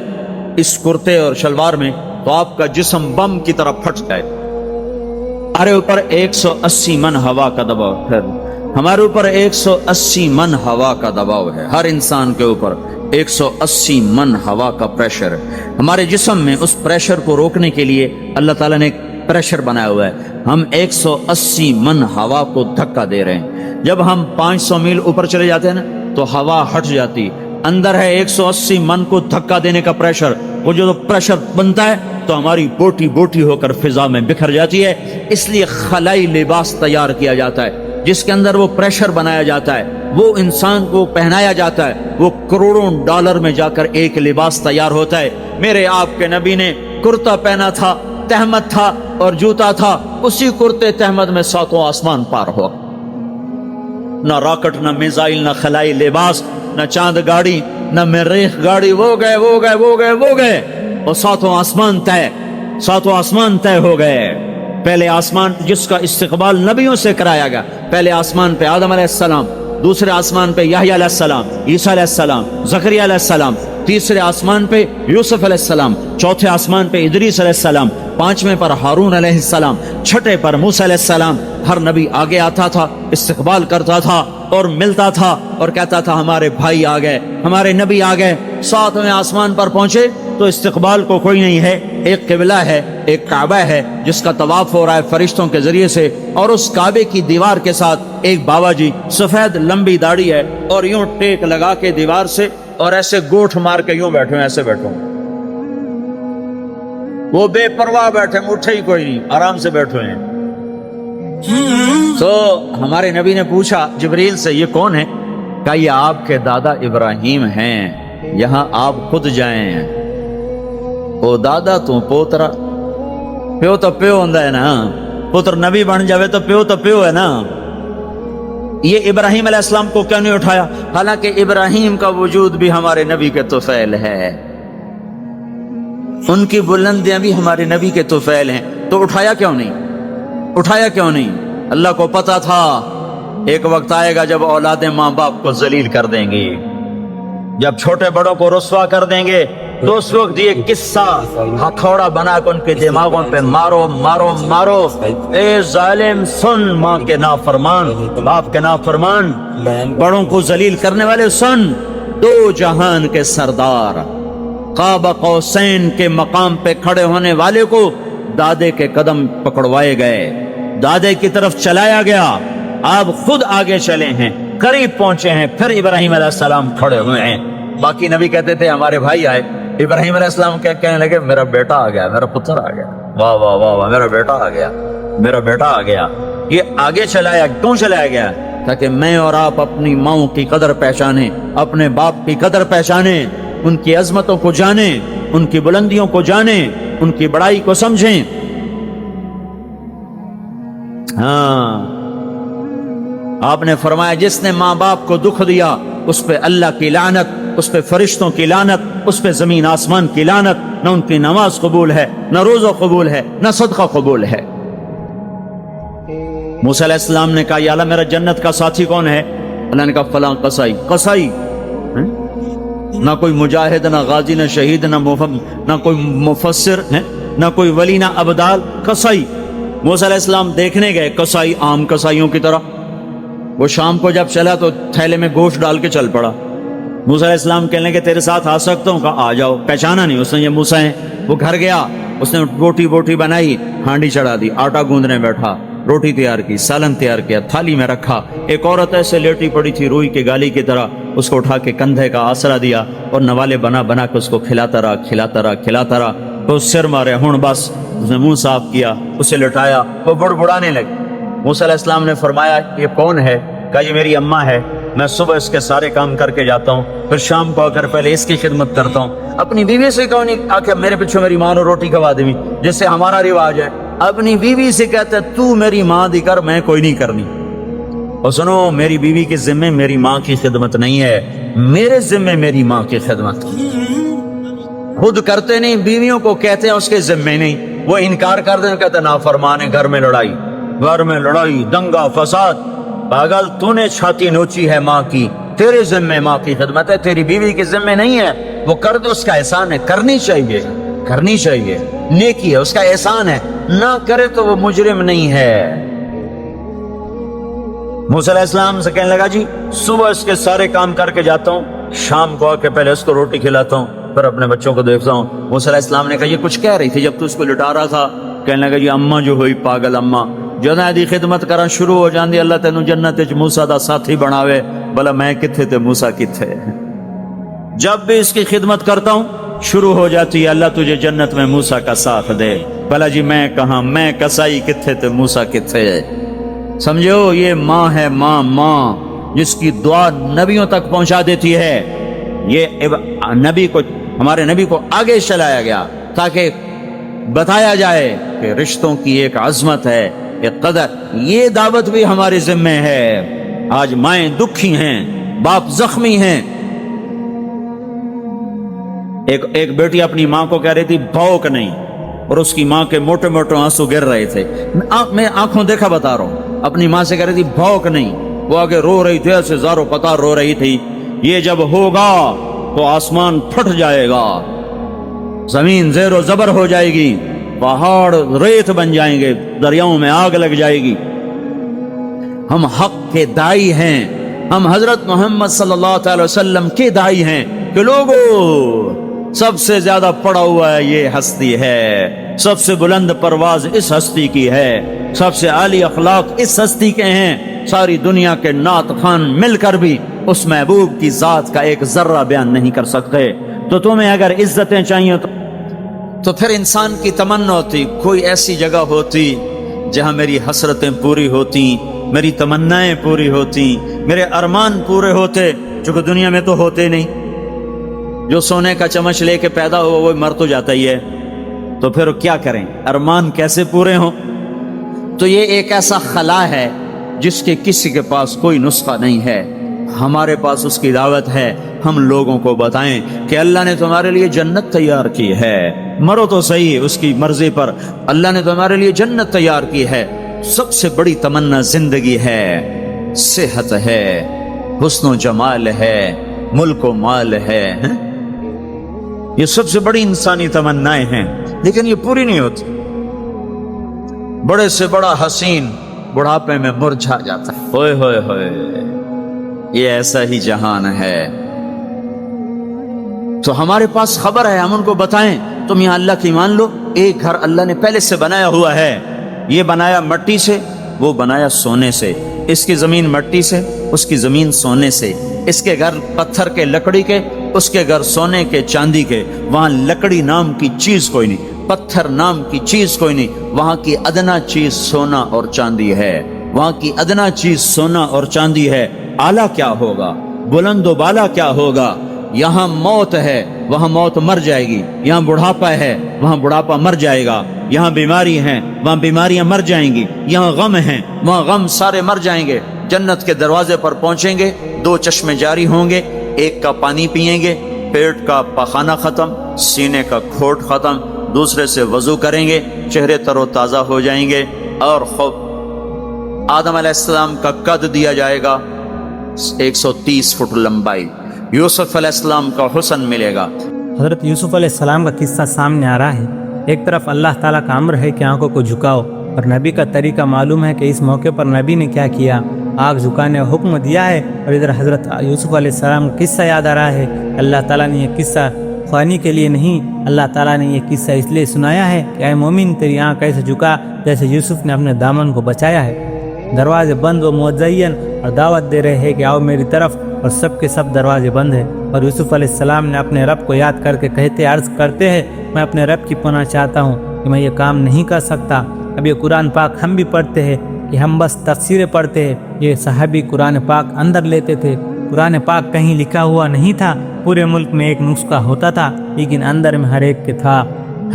اس کرتے اور شلوار میں تو آپ کا جسم بم کی طرح پھٹ جائے۔ ہمارے اوپر 180 من ہوا کا دباؤ ہے، ہمارے اوپر 180 من ہوا کا دباؤ ہے، ہر انسان کے اوپر 180 من ہوا کا پریشر ہے۔ ہمارے جسم میں اس پریشر کو روکنے کے لیے اللہ تعالیٰ نے ایک پریشر بنایا ہوا ہے۔ ہم 180 من ہوا کو دھکا دے رہے ہیں۔ جب ہم 500 میل اوپر چلے جاتے ہیں نا تو ہوا ہٹ جاتی، اندر ہے 180 من کو دھکا دینے کا پریشر۔ وہ جو پریشر بنتا ہے تو ہماری بوٹی بوٹی ہو کر فضا میں بکھر جاتی ہے۔ اس لیے خلائی لباس تیار کیا جاتا ہے جس کے اندر وہ پریشر بنایا جاتا ہے، وہ انسان کو پہنایا جاتا ہے، وہ کروڑوں ڈالر میں جا کر ایک لباس تیار ہوتا ہے۔ میرے آپ کے نبی نے کرتا پہنا تھا، تہمت تھا اور جوتا تھا، اسی کرتے تہمت میں 7 آسمان پار ہوا۔ نہ راکٹ، نہ میزائل، نہ خلائی لباس، نہ چاند گاڑی، نہ مریخ گاڑی، وہ گئے اور 7 آسمان طے ہو گئے۔ پہلے آسمان جس کا استقبال نبیوں سے کرایا گیا، پہلے آسمان پہ آدم علیہ السلام، دوسرے آسمان پہ یحییٰ علیہ السلام، عیسیٰ علیہ السلام، زکریا علیہ السلام، تیسرے آسمان پہ یوسف علیہ السلام، چوتھے آسمان پہ ادریس علیہ السلام، 5ویں پر ہارون علیہ السلام، 6 پر موسیٰ علیہ السلام۔ ہر نبی آگے آتا تھا، استقبال کرتا تھا اور ملتا تھا اور کہتا تھا ہمارے بھائی آ گئے، ہمارے نبی آ گئے۔ 7ویں آسمان پر پہنچے تو استقبال کو کوئی نہیں ہے، ایک قبلہ ہے، ایک کعبہ ہے جس کا طواف ہو رہا ہے فرشتوں کے ذریعے سے، اور اس کعبے کی دیوار کے ساتھ ایک بابا جی سفید لمبی داڑھی ہے اور یوں ٹیک لگا کے دیوار سے اور ایسے گوٹھ مار کے یوں بیٹھے ہیں، ایسے بیٹھے ہیں، وہ بے پرواہ بیٹھے، اٹھے ہی کوئی نہیں، آرام سے بیٹھے ہیں۔ تو ہمارے نبی نے پوچھا جبریل سے یہ کون ہے؟ کہا یہ آپ کے دادا ابراہیم ہیں، یہاں آپ خود جائیں۔ او دادا تو پوترا، پیو تو پیو ہوندا ہے نا، پتر نبی بن جاوے تو پیو ہے نا۔ یہ ابراہیم علیہ السلام کو کیوں نہیں اٹھایا؟ حالانکہ ابراہیم کا وجود بھی ہمارے نبی کے طفیل ہے، ان کی بلندیاں بھی ہمارے نبی کے طفیل ہیں، تو اٹھایا کیوں نہیں؟ اللہ کو پتا تھا ایک وقت آئے گا جب اولادیں ماں باپ کو ذلیل کر دیں گی، جب چھوٹے بڑوں کو رسوا کر دیں گے، تو اس وقت یہ قصہ ہتھوڑا بنا کے ان کے دماغوں پہ مارو، اے ظالم سن، ماں کے نافرمان، باپ کے نافرمان، بڑوں کو ذلیل کرنے والے سن، 2 جہان کے سردار، قاب قوسین کے مقام پہ کھڑے ہونے والے کو دادے کے قدم پکڑوائے گئے، دادے کی طرف چلایا گیا، آپ خود آگے چلے ہیں، قریب پہنچے ہیں، پھر ابراہیم علیہ السلام کھڑے ہوئے ہیں۔ باقی نبی کہتے تھے ہمارے بھائی آئے، ابراہیم علیہ السلام کہنے لگے میرا بیٹا آ گیا، میرا پتر آ گیا، واہ واہ واہ واہ، میرا بیٹا آ گیا۔ یہ آگے چلایا، کیوں چلایا گیا؟ تاکہ میں اور آپ اپنی ماؤں کی قدر پہچانیں، اپنے باپ کی قدر پہچانیں، ان کی عظمتوں کو جانیں، ان کی بلندیوں کو جانیں، ان کی بڑائی کو سمجھیں۔ ہاں آپ نے فرمایا جس نے ماں باپ کو دکھ دیا اس پہ اللہ کی لعنت، اس پہ فرشتوں کی لعنت، اس پہ زمین آسمان کی لعنت، نہ ان کی نماز قبول ہے، نہ روزہ قبول ہے، نہ صدقہ قبول ہے۔ موسیٰ علیہ السلام نے کہا یا اللہ میرا جنت کا ساتھی کون ہے؟ اللہ نے کہا فلاں قصائی۔ قصائی نہ کوئی مجاہد، نہ غازی، نہ شہید، نہ کوئی مفسر ہے، نہ کوئی ولی، نہ ابدال، قصائی۔ موسیٰ علیہ السلام دیکھنے گئے قصائی عام قصائیوں کی طرح، وہ شام کو جب چلا تو تھیلے میں گوشت ڈال کے چل پڑا۔ موسیٰ علیہ السلام کہنے لگے تیرے ساتھ آ سکتا ہوں؟ کہا آ جاؤ۔ پہچانا نہیں اس نے یہ موسیٰ ہیں۔ وہ گھر گیا، اس نے بوٹی بنائی، ہانڈی چڑھا دی، آٹا گوندنے بیٹھا، روٹی تیار کی، سالن تیار کیا، تھالی میں رکھا۔ ایک عورت ایسے لیٹی پڑی تھی روئی کے گالی کی طرح، اس کو اٹھا کے کندھے کا آسرا دیا اور نوالے بنا بنا کے اس کو کھلاتا رہا۔ تو سر مارے ہون بس، اس نے منہ صاف کیا، اسے لٹایا، وہ بڑبڑانے لگی۔ موسیٰ علیہ السلام نے فرمایا یہ کون ہے؟ کہا یہ میری اماں ہے، میں صبح اس کے سارے کام کر کے جاتا ہوں، پھر شام کو آ کر پہلے اس کی خدمت کرتا ہوں۔ اپنی بیوی سے کہو نہیں آ کے میرے پیچھے میری ماں نے روٹی کھوا دی، جس سے ہمارا رواج ہے۔ اپنی بیوی سے کہتا ہے تو میری ماں دی کر، میں کوئی نہیں کرنی۔ اور سنو، میری بیوی کے ذمے میری ماں کی خدمت نہیں ہے، میرے ذمے میری ماں کی خدمت۔ خود کرتے نہیں، بیویوں کو کہتے ہیں اس کے ذمے نہیں، وہ انکار کر دیں، کہتے نافرمان ہے، گھر میں لڑائی، دنگا فساد۔ پاگل، تو نے چھاتی نوچی ہے ماں کی، تیرے ذمے ماں کی خدمت ہے، تیری بیوی کے ذمے نہیں ہے۔ وہ کر دے، اس کا احسان ہے، کرنی چاہیے، نیکی ہے، اس کا احسان ہے، نہ کرے تو وہ مجرم نہیں ہے۔ موسیٰ علیہ السلام سے کہنے لگا جی صبح اس کے سارے کام کر کے جاتا ہوں، شام کو آ کے پہلے اس کو روٹی کھلاتا ہوں، پھر اپنے بچوں کو دیکھتا ہوں۔ موسیٰ علیہ السلام نے کہا یہ کچھ کہہ رہی تھی جب تو اس کو لٹا رہا تھا؟ کہنے لگا جی اماں جو ہوئی پاگل اماں، جدوں دی خدمت کرنا شروع ہو جاندی اللہ تینوں جنت وچ موسیٰ دا ساتھی بناوے، بھلا میں کتھے تے موسیٰ کتھے۔ جب بھی اس کی خدمت کرتا ہوں شروع ہو جاتی ہے اللہ تجھے جنت میں موسیٰ کا ساتھ دے، بھلا جی میں کہاں، میں کسائی کتھے تے موسیٰ کتھے۔ سمجھو یہ ماں ہے، ماں جس کی دعا نبیوں تک پہنچا دیتی ہے۔ یہ نبی کو، ہمارے نبی کو آگے چلایا گیا تاکہ بتایا جائے کہ رشتوں کی ایک عظمت ہے، ایک قدر۔ یہ دعوت بھی ہمارے ذمہ ہے۔ آج مائیں دکھی ہیں، باپ زخمی ہیں۔ ایک بیٹی اپنی ماں کو کہہ رہی تھی بھوک نہیں، اور اس کی ماں کے موٹے موٹے آنسو گر رہے تھے۔ میں آنکھوں دیکھا بتا رہا ہوں، اپنی ماں سے کہہ رہی تھی بھوک نہیں، وہ آگے رو رہی تھی، ایسے زاروں قطار رو رہی تھی۔ یہ جب ہوگا تو آسمان پھٹ جائے گا، زمین زیر و زبر ہو جائے گی، پہاڑ ریت بن جائیں گے، دریاؤں میں آگ لگ جائے گی۔ ہم حق کے دائی ہیں، ہم حضرت محمد صلی اللہ تعالی وسلم کے دائی ہیں کہ لوگوں سب سے زیادہ پڑا ہوا ہے یہ ہستی ہے، سب سے بلند پرواز اس ہستی کی ہے، سب سے عالی اخلاق اس ہستی کے ہیں۔ ساری دنیا کے نعت خوان مل کر بھی اس محبوب کی ذات کا ایک ذرہ بیان نہیں کر سکتے۔ تو تمہیں اگر عزتیں چاہیے تو پھر انسان کی تمنا ہوتی کوئی ایسی جگہ ہوتی جہاں میری حسرتیں پوری ہوتی، میری تمنائیں پوری ہوتی، میرے ارمان پورے ہوتے، جو کہ دنیا میں تو ہوتے نہیں۔ جو سونے کا چمچ لے کے پیدا ہوا وہ مر تو جاتا ہی ہے، تو پھر کیا کریں؟ ارمان کیسے پورے ہوں؟ تو یہ ایک ایسا خلا ہے جس کے کسی کے پاس کوئی نسخہ نہیں ہے، ہمارے پاس اس کی دعوت ہے۔ ہم لوگوں کو بتائیں کہ اللہ نے تمہارے لیے جنت تیار کی ہے، مرو تو صحیح اس کی مرضی پر، اللہ نے تمہارے لیے جنت تیار کی ہے۔ سب سے بڑی تمنا زندگی ہے، صحت ہے، حسن و جمال ہے، ملک و مال ہے، یہ سب سے بڑی انسانی تمنائیں ہیں، لیکن یہ پوری نہیں ہوتی۔ بڑے سے بڑا حسین بڑھاپے میں مرجھا جاتا ہے۔ ہوئے ہوئے ہوئے، یہ ایسا ہی جہان ہے۔ تو ہمارے پاس خبر ہے، ہم ان کو بتائیں تم یہاں اللہ کی مان لو، ایک گھر اللہ نے پہلے سے بنایا ہوا ہے، یہ بنایا مٹی سے، وہ بنایا سونے سے، اس کی زمین مٹی سے، اس کی زمین سونے سے، اس کے گھر پتھر کے لکڑی کے، اس کے گھر سونے کے چاندی کے، وہاں لکڑی نام کی چیز کوئی نہیں، پتھر نام کی چیز کوئی نہیں، وہاں کی ادنا چیز سونا اور چاندی ہے، وہاں کی ادنا چیز سونا اور چاندی ہے۔ اعلیٰ کیا ہوگا، بلند و بالا کیا ہوگا؟ یہاں موت ہے، وہاں موت مر جائے گی، یہاں بڑھاپا ہے، وہاں بڑھاپا مر جائے گا، یہاں بیماری ہیں وہاں بیماریاں مر جائیں گی، یہاں غم ہیں وہاں غم سارے مر جائیں گے۔ جنت کے دروازے پر پہنچیں گے، 2 چشمے جاری ہوں گے، ایک کا پانی پیئیں گے، پیٹ کا پاخانہ ختم، سینے کا کھوٹ ختم، دوسرے سے وضو کریں گے، چہرے تر و تازہ ہو جائیں گے، اور خوب آدم علیہ السلام کا قد دیا جائے گا 130 فٹ لمبائی، یوسف علیہ السلام کا حسن ملے گا۔ حضرت یوسف علیہ السلام کا قصہ سامنے آ رہا ہے۔ ایک طرف اللہ تعالیٰ کا امر ہے کہ آنکھوں کو جھکاؤ، اور نبی کا طریقہ معلوم ہے کہ اس موقع پر نبی نے کیا کیا، آنکھ جھکانے کا حکم دیا ہے۔ اور ادھر حضرت یوسف علیہ السلام کا قصہ یاد آ رہا ہے۔ اللہ تعالیٰ نے یہ قصہ خوانی کے لیے نہیں، اللہ تعالیٰ نے یہ قصہ اس لیے سنایا ہے کہ اے مومن تیری آنکھ ایسے جھکا جیسے یوسف نے اپنے دامن کو بچایا ہے۔ دروازے بند و مزین اور دعوت دے رہے ہیں کہ آؤ میری طرف، اور سب کے سب دروازے بند ہیں۔ اور یوسف علیہ السلام نے اپنے رب کو یاد کر کے عرض کرتے ہیں میں اپنے رب کی پناہ چاہتا ہوں کہ میں یہ کام نہیں کر سکتا۔ اب یہ قرآن پاک ہم بھی پڑھتے ہیں کہ ہم بس تفسیریں پڑھتے ہیں، یہ صحابی قرآن پاک اندر لیتے تھے۔ قرآن پاک کہیں لکھا ہوا نہیں تھا، پورے ملک میں ایک نسخہ ہوتا تھا لیکن اندر میں ہر ایک کے تھا۔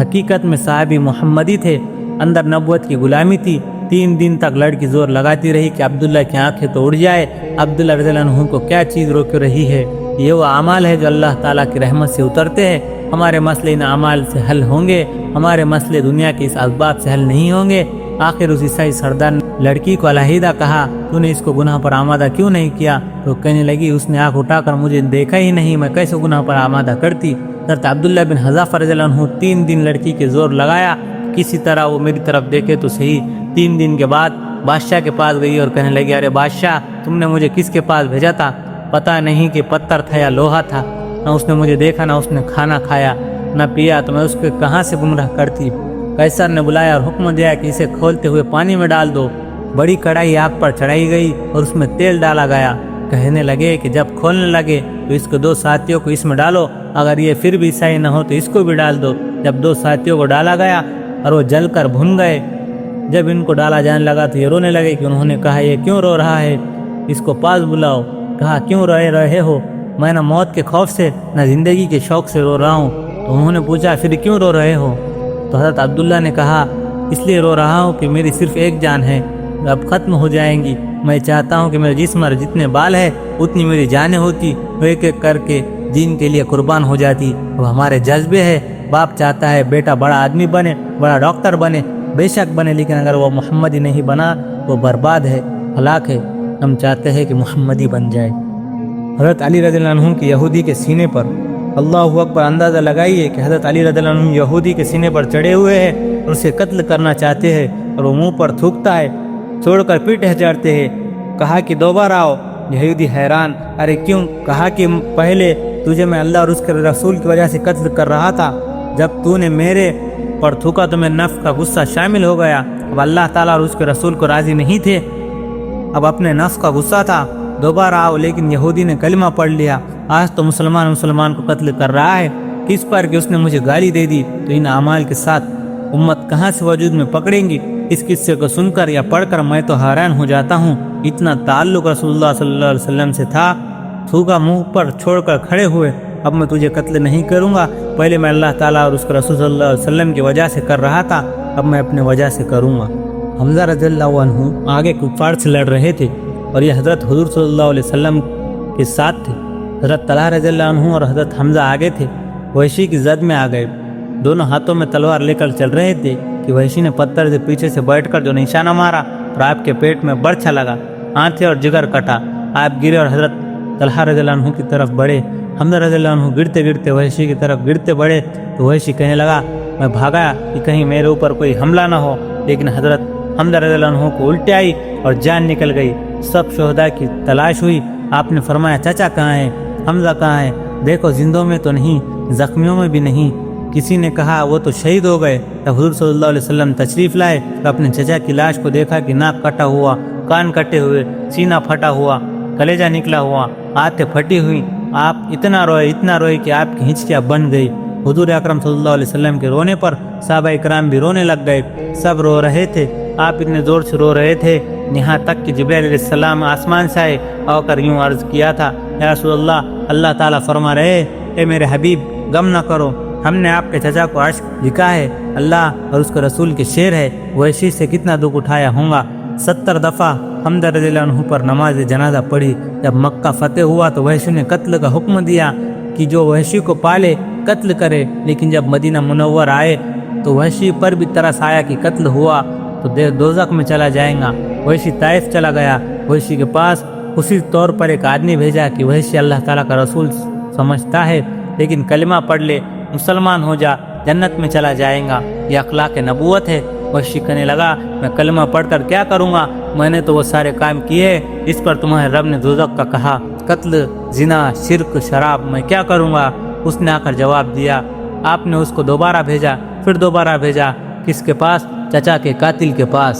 حقیقت میں صحابی محمدی تھے، اندر نبوت کی غلامی تھی۔ 3 دن تک لڑکی زور لگاتی رہی کہ عبداللہ کی آنکھیں تو اڑ جائے، عبداللہ رضی اللہ عنہ کو کیا چیز روک رہی ہے؟ یہ وہ اعمال ہے جو اللہ تعالیٰ کی رحمت سے اترتے ہیں۔ ہمارے مسئلے ان اعمال سے حل ہوں گے، ہمارے مسئلے دنیا کے اس اسباب سے حل نہیں ہوں گے۔ آخر اس عیسائی سردار نے لڑکی کو علیحدہ کہا تو نے اس کو گناہ پر آمادہ کیوں نہیں کیا؟ تو کہنے لگی اس نے آنکھ اٹھا کر مجھے دیکھا ہی نہیں، میں کیسے گناہ پر آمادہ کرتی؟ حضرت عبداللہ بن حذافہ رضی اللہ عنہ 3 دن لڑکی کے زور لگایا کسی طرح وہ میری طرف دیکھے تو صحیح۔ 3 دن کے بعد بادشاہ کے پاس گئی اور کہنے لگی ارے بادشاہ تم نے مجھے کس کے پاس بھیجا تھا؟ پتہ نہیں کہ پتھر تھا یا لوہا تھا، نہ اس نے مجھے دیکھا نہ اس نے کھانا کھایا نہ پیا، تو میں اس کے کہاں سے گمراہ کرتی؟ قیصر نے بلایا اور حکم دیا کہ اسے کھولتے ہوئے پانی میں ڈال دو۔ بڑی کڑھائی آگ پر چڑھائی گئی اور اس میں تیل ڈالا گیا۔ کہنے لگے کہ جب کھولنے لگے تو اس کے 2 ساتھیوں کو اس میں ڈالو، اگر یہ پھر بھی صحیح نہ ہو تو اس کو بھی ڈال دو۔ جب 2 ساتھیوں کو ڈالا گیا اور وہ جل کر بھن گئے، جب ان کو ڈالا جانے لگا تو یہ رونے لگے کہ انہوں نے کہا یہ کیوں رو رہا ہے؟ اس کو پاس بلاؤ۔ کہا کیوں روئے رہے ہو؟ میں نہ موت کے خوف سے نہ زندگی کے شوق سے رو رہا ہوں۔ تو انہوں نے پوچھا پھر کیوں رو رہے ہو؟ تو حضرت عبداللہ نے کہا اس لیے رو رہا ہوں کہ میری صرف ایک جان ہے، اب ختم ہو جائیں گی۔ میں چاہتا ہوں کہ میرے جسم پر جتنے بال ہیں اتنی میری جانیں ہوتی، وہ ایک ایک کر کے دین کے لیے قربان ہو جاتی۔ اب ہمارے جذبے ہے، باپ چاہتا ہے بیٹا بڑا آدمی بنے، بڑا ڈاکٹر بنے، بے شک بنے، لیکن اگر وہ محمدی نہیں بنا وہ برباد ہے، ہلاک ہے۔ ہم چاہتے ہیں کہ محمدی بن جائے۔ حضرت علی رضی اللہ عنہ کی یہودی کے سینے پر، اللہ اکبر، اندازہ لگائیے کہ حضرت علی رضی اللہ عنہ یہودی کے سینے پر چڑھے ہوئے ہیں اور اسے قتل کرنا چاہتے ہیں، اور وہ منہ پر تھوکتا ہے، چھوڑ کر پیٹے چڑھتے ہیں۔ کہا کہ دوبارہ آؤ۔ یہودی حیران، ارے کیوں؟ کہا کہ پہلے تجھے میں اللہ اور اس کے رسول کی وجہ سے قتل کر رہا تھا، جب تو نے میرے پر تھوکا تو میں نفس کا غصہ شامل ہو گیا۔ اب اللہ تعالیٰ اور اس کے رسول کو راضی نہیں تھے، اب اپنے نفس کا غصہ تھا۔ دوبارہ آؤ۔ لیکن یہودی نے کلمہ پڑھ لیا، آج تو مسلمان کو قتل کر رہا ہے، کس پر کہ اس نے مجھے گالی دے دی، تو ان اعمال کے ساتھ امت کہاں سے وجود میں پکڑیں گی؟ اس قصے کو سن کر یا پڑھ کر میں تو حیران ہو جاتا ہوں، اتنا تعلق رسول اللہ صلی اللہ علیہ وسلم سے تھا۔ تھوکا منہ پر چھوڑ کر کھڑے ہوئے، اب میں تجھے قتل نہیں کروں گا، پہلے میں اللہ تعالیٰ اور اس کے رسول صلی اللہ علیہ وسلم کی وجہ سے کر رہا تھا، اب میں اپنے وجہ سے کروں گا۔ حمزہ رضی اللہ عنہ آگے کفار سے لڑ رہے تھے اور یہ حضرت حضور صلی اللہ علیہ وسلم کے ساتھ تھے۔ حضرت طلحہ رضی اللہ عنہ اور حضرت حمزہ آگے تھے۔ وحشی کی زد میں آ گئے، دونوں ہاتھوں میں تلوار لے کر چل رہے تھے کہ وحشی نے پتھر سے پیچھے سے بیٹھ کر جو نشانہ مارا اور آپ کے پیٹ میں برچھا لگا، آنتیں اور جگر کٹا، آپ گرے اور حضرت طلحہ رضی اللہ عنہ کی طرف بڑھے۔ حمزہ رضی اللہ عنہ گرتے گرتے وحشی کی طرف گرتے بڑھے تو وحشی کہنے لگا میں بھاگا کہ کہیں میرے اوپر کوئی حملہ نہ ہو، لیکن حضرت حمزہ رضی اللہ عنہ کو الٹے آئی اور جان نکل گئی۔ سب شہداء کی تلاش ہوئی، آپ نے فرمایا چچا کہاں ہے؟ حمزہ کہاں ہے؟ دیکھو زندوں میں تو نہیں، زخمیوں میں بھی نہیں۔ کسی نے کہا وہ تو شہید ہو گئے۔ تب حضور صلی اللہ علیہ وسلم تشریف لائے تو اپنے چچا کی لاش کو دیکھا کہ ناک کٹا ہوا، کان کٹے ہوئے، سینہ پھٹا ہوا، کلیجہ نکلا ہوا، آنتیں پھٹی ہوئی۔ آپ اتنا روئے کہ آپ کی ہنچکیاں بن گئی۔ حضور اکرم صلی اللہ علیہ وسلم کے رونے پر صحابہ کرام بھی رونے لگ گئے، سب رو رہے تھے۔ آپ اتنے زور سے رو رہے تھے یہاں تک کہ جبرائیل علیہ السلام آسمان سے آئے اور کر یوں عرض کیا تھا یا رسول اللہ، اللہ تعالیٰ فرما رہے اے میرے حبیب غم نہ کرو، ہم نے آپ کے چچا کو عشق لکھا ہے، اللہ اور اس کے رسول کے شعر ہے، وحشی سے کتنا دکھ اٹھایا ہوں گا۔ 70 دفعہ حمزہ رضی اللہ عنہ پر نماز جنازہ پڑھی۔ جب مکہ فتح ہوا تو وحشی نے قتل کا حکم دیا کہ جو وحشی کو پالے قتل کرے، لیکن جب مدینہ منور آئے تو وحشی پر بھی ترس آیا کہ قتل ہوا تو دوزخ میں چلا جائے گا۔ وحشی طائف چلا گیا۔ وحشی کے پاس اسی طور پر ایک آدمی بھیجا کہ وحشی اللہ تعالیٰ کا رسول سمجھتا ہے، لیکن کلمہ پڑھ لے، مسلمان ہو جا، جنت میں چلا جائے گا، یہ اخلاق نبوت ہے۔ وحشی کہنے لگا میں کلمہ پڑھ کر کیا کروں گا، میں نے تو وہ سارے کام کیے، اس پر تمہارے رب نے دوزخ کا کہا، قتل، زنا، شرک، شراب، میں کیا کروں گا؟ اس نے آ کر جواب دیا۔ آپ نے اس کو دوبارہ بھیجا، پھر دوبارہ بھیجا، کس کے پاس؟ چچا کے قاتل کے پاس۔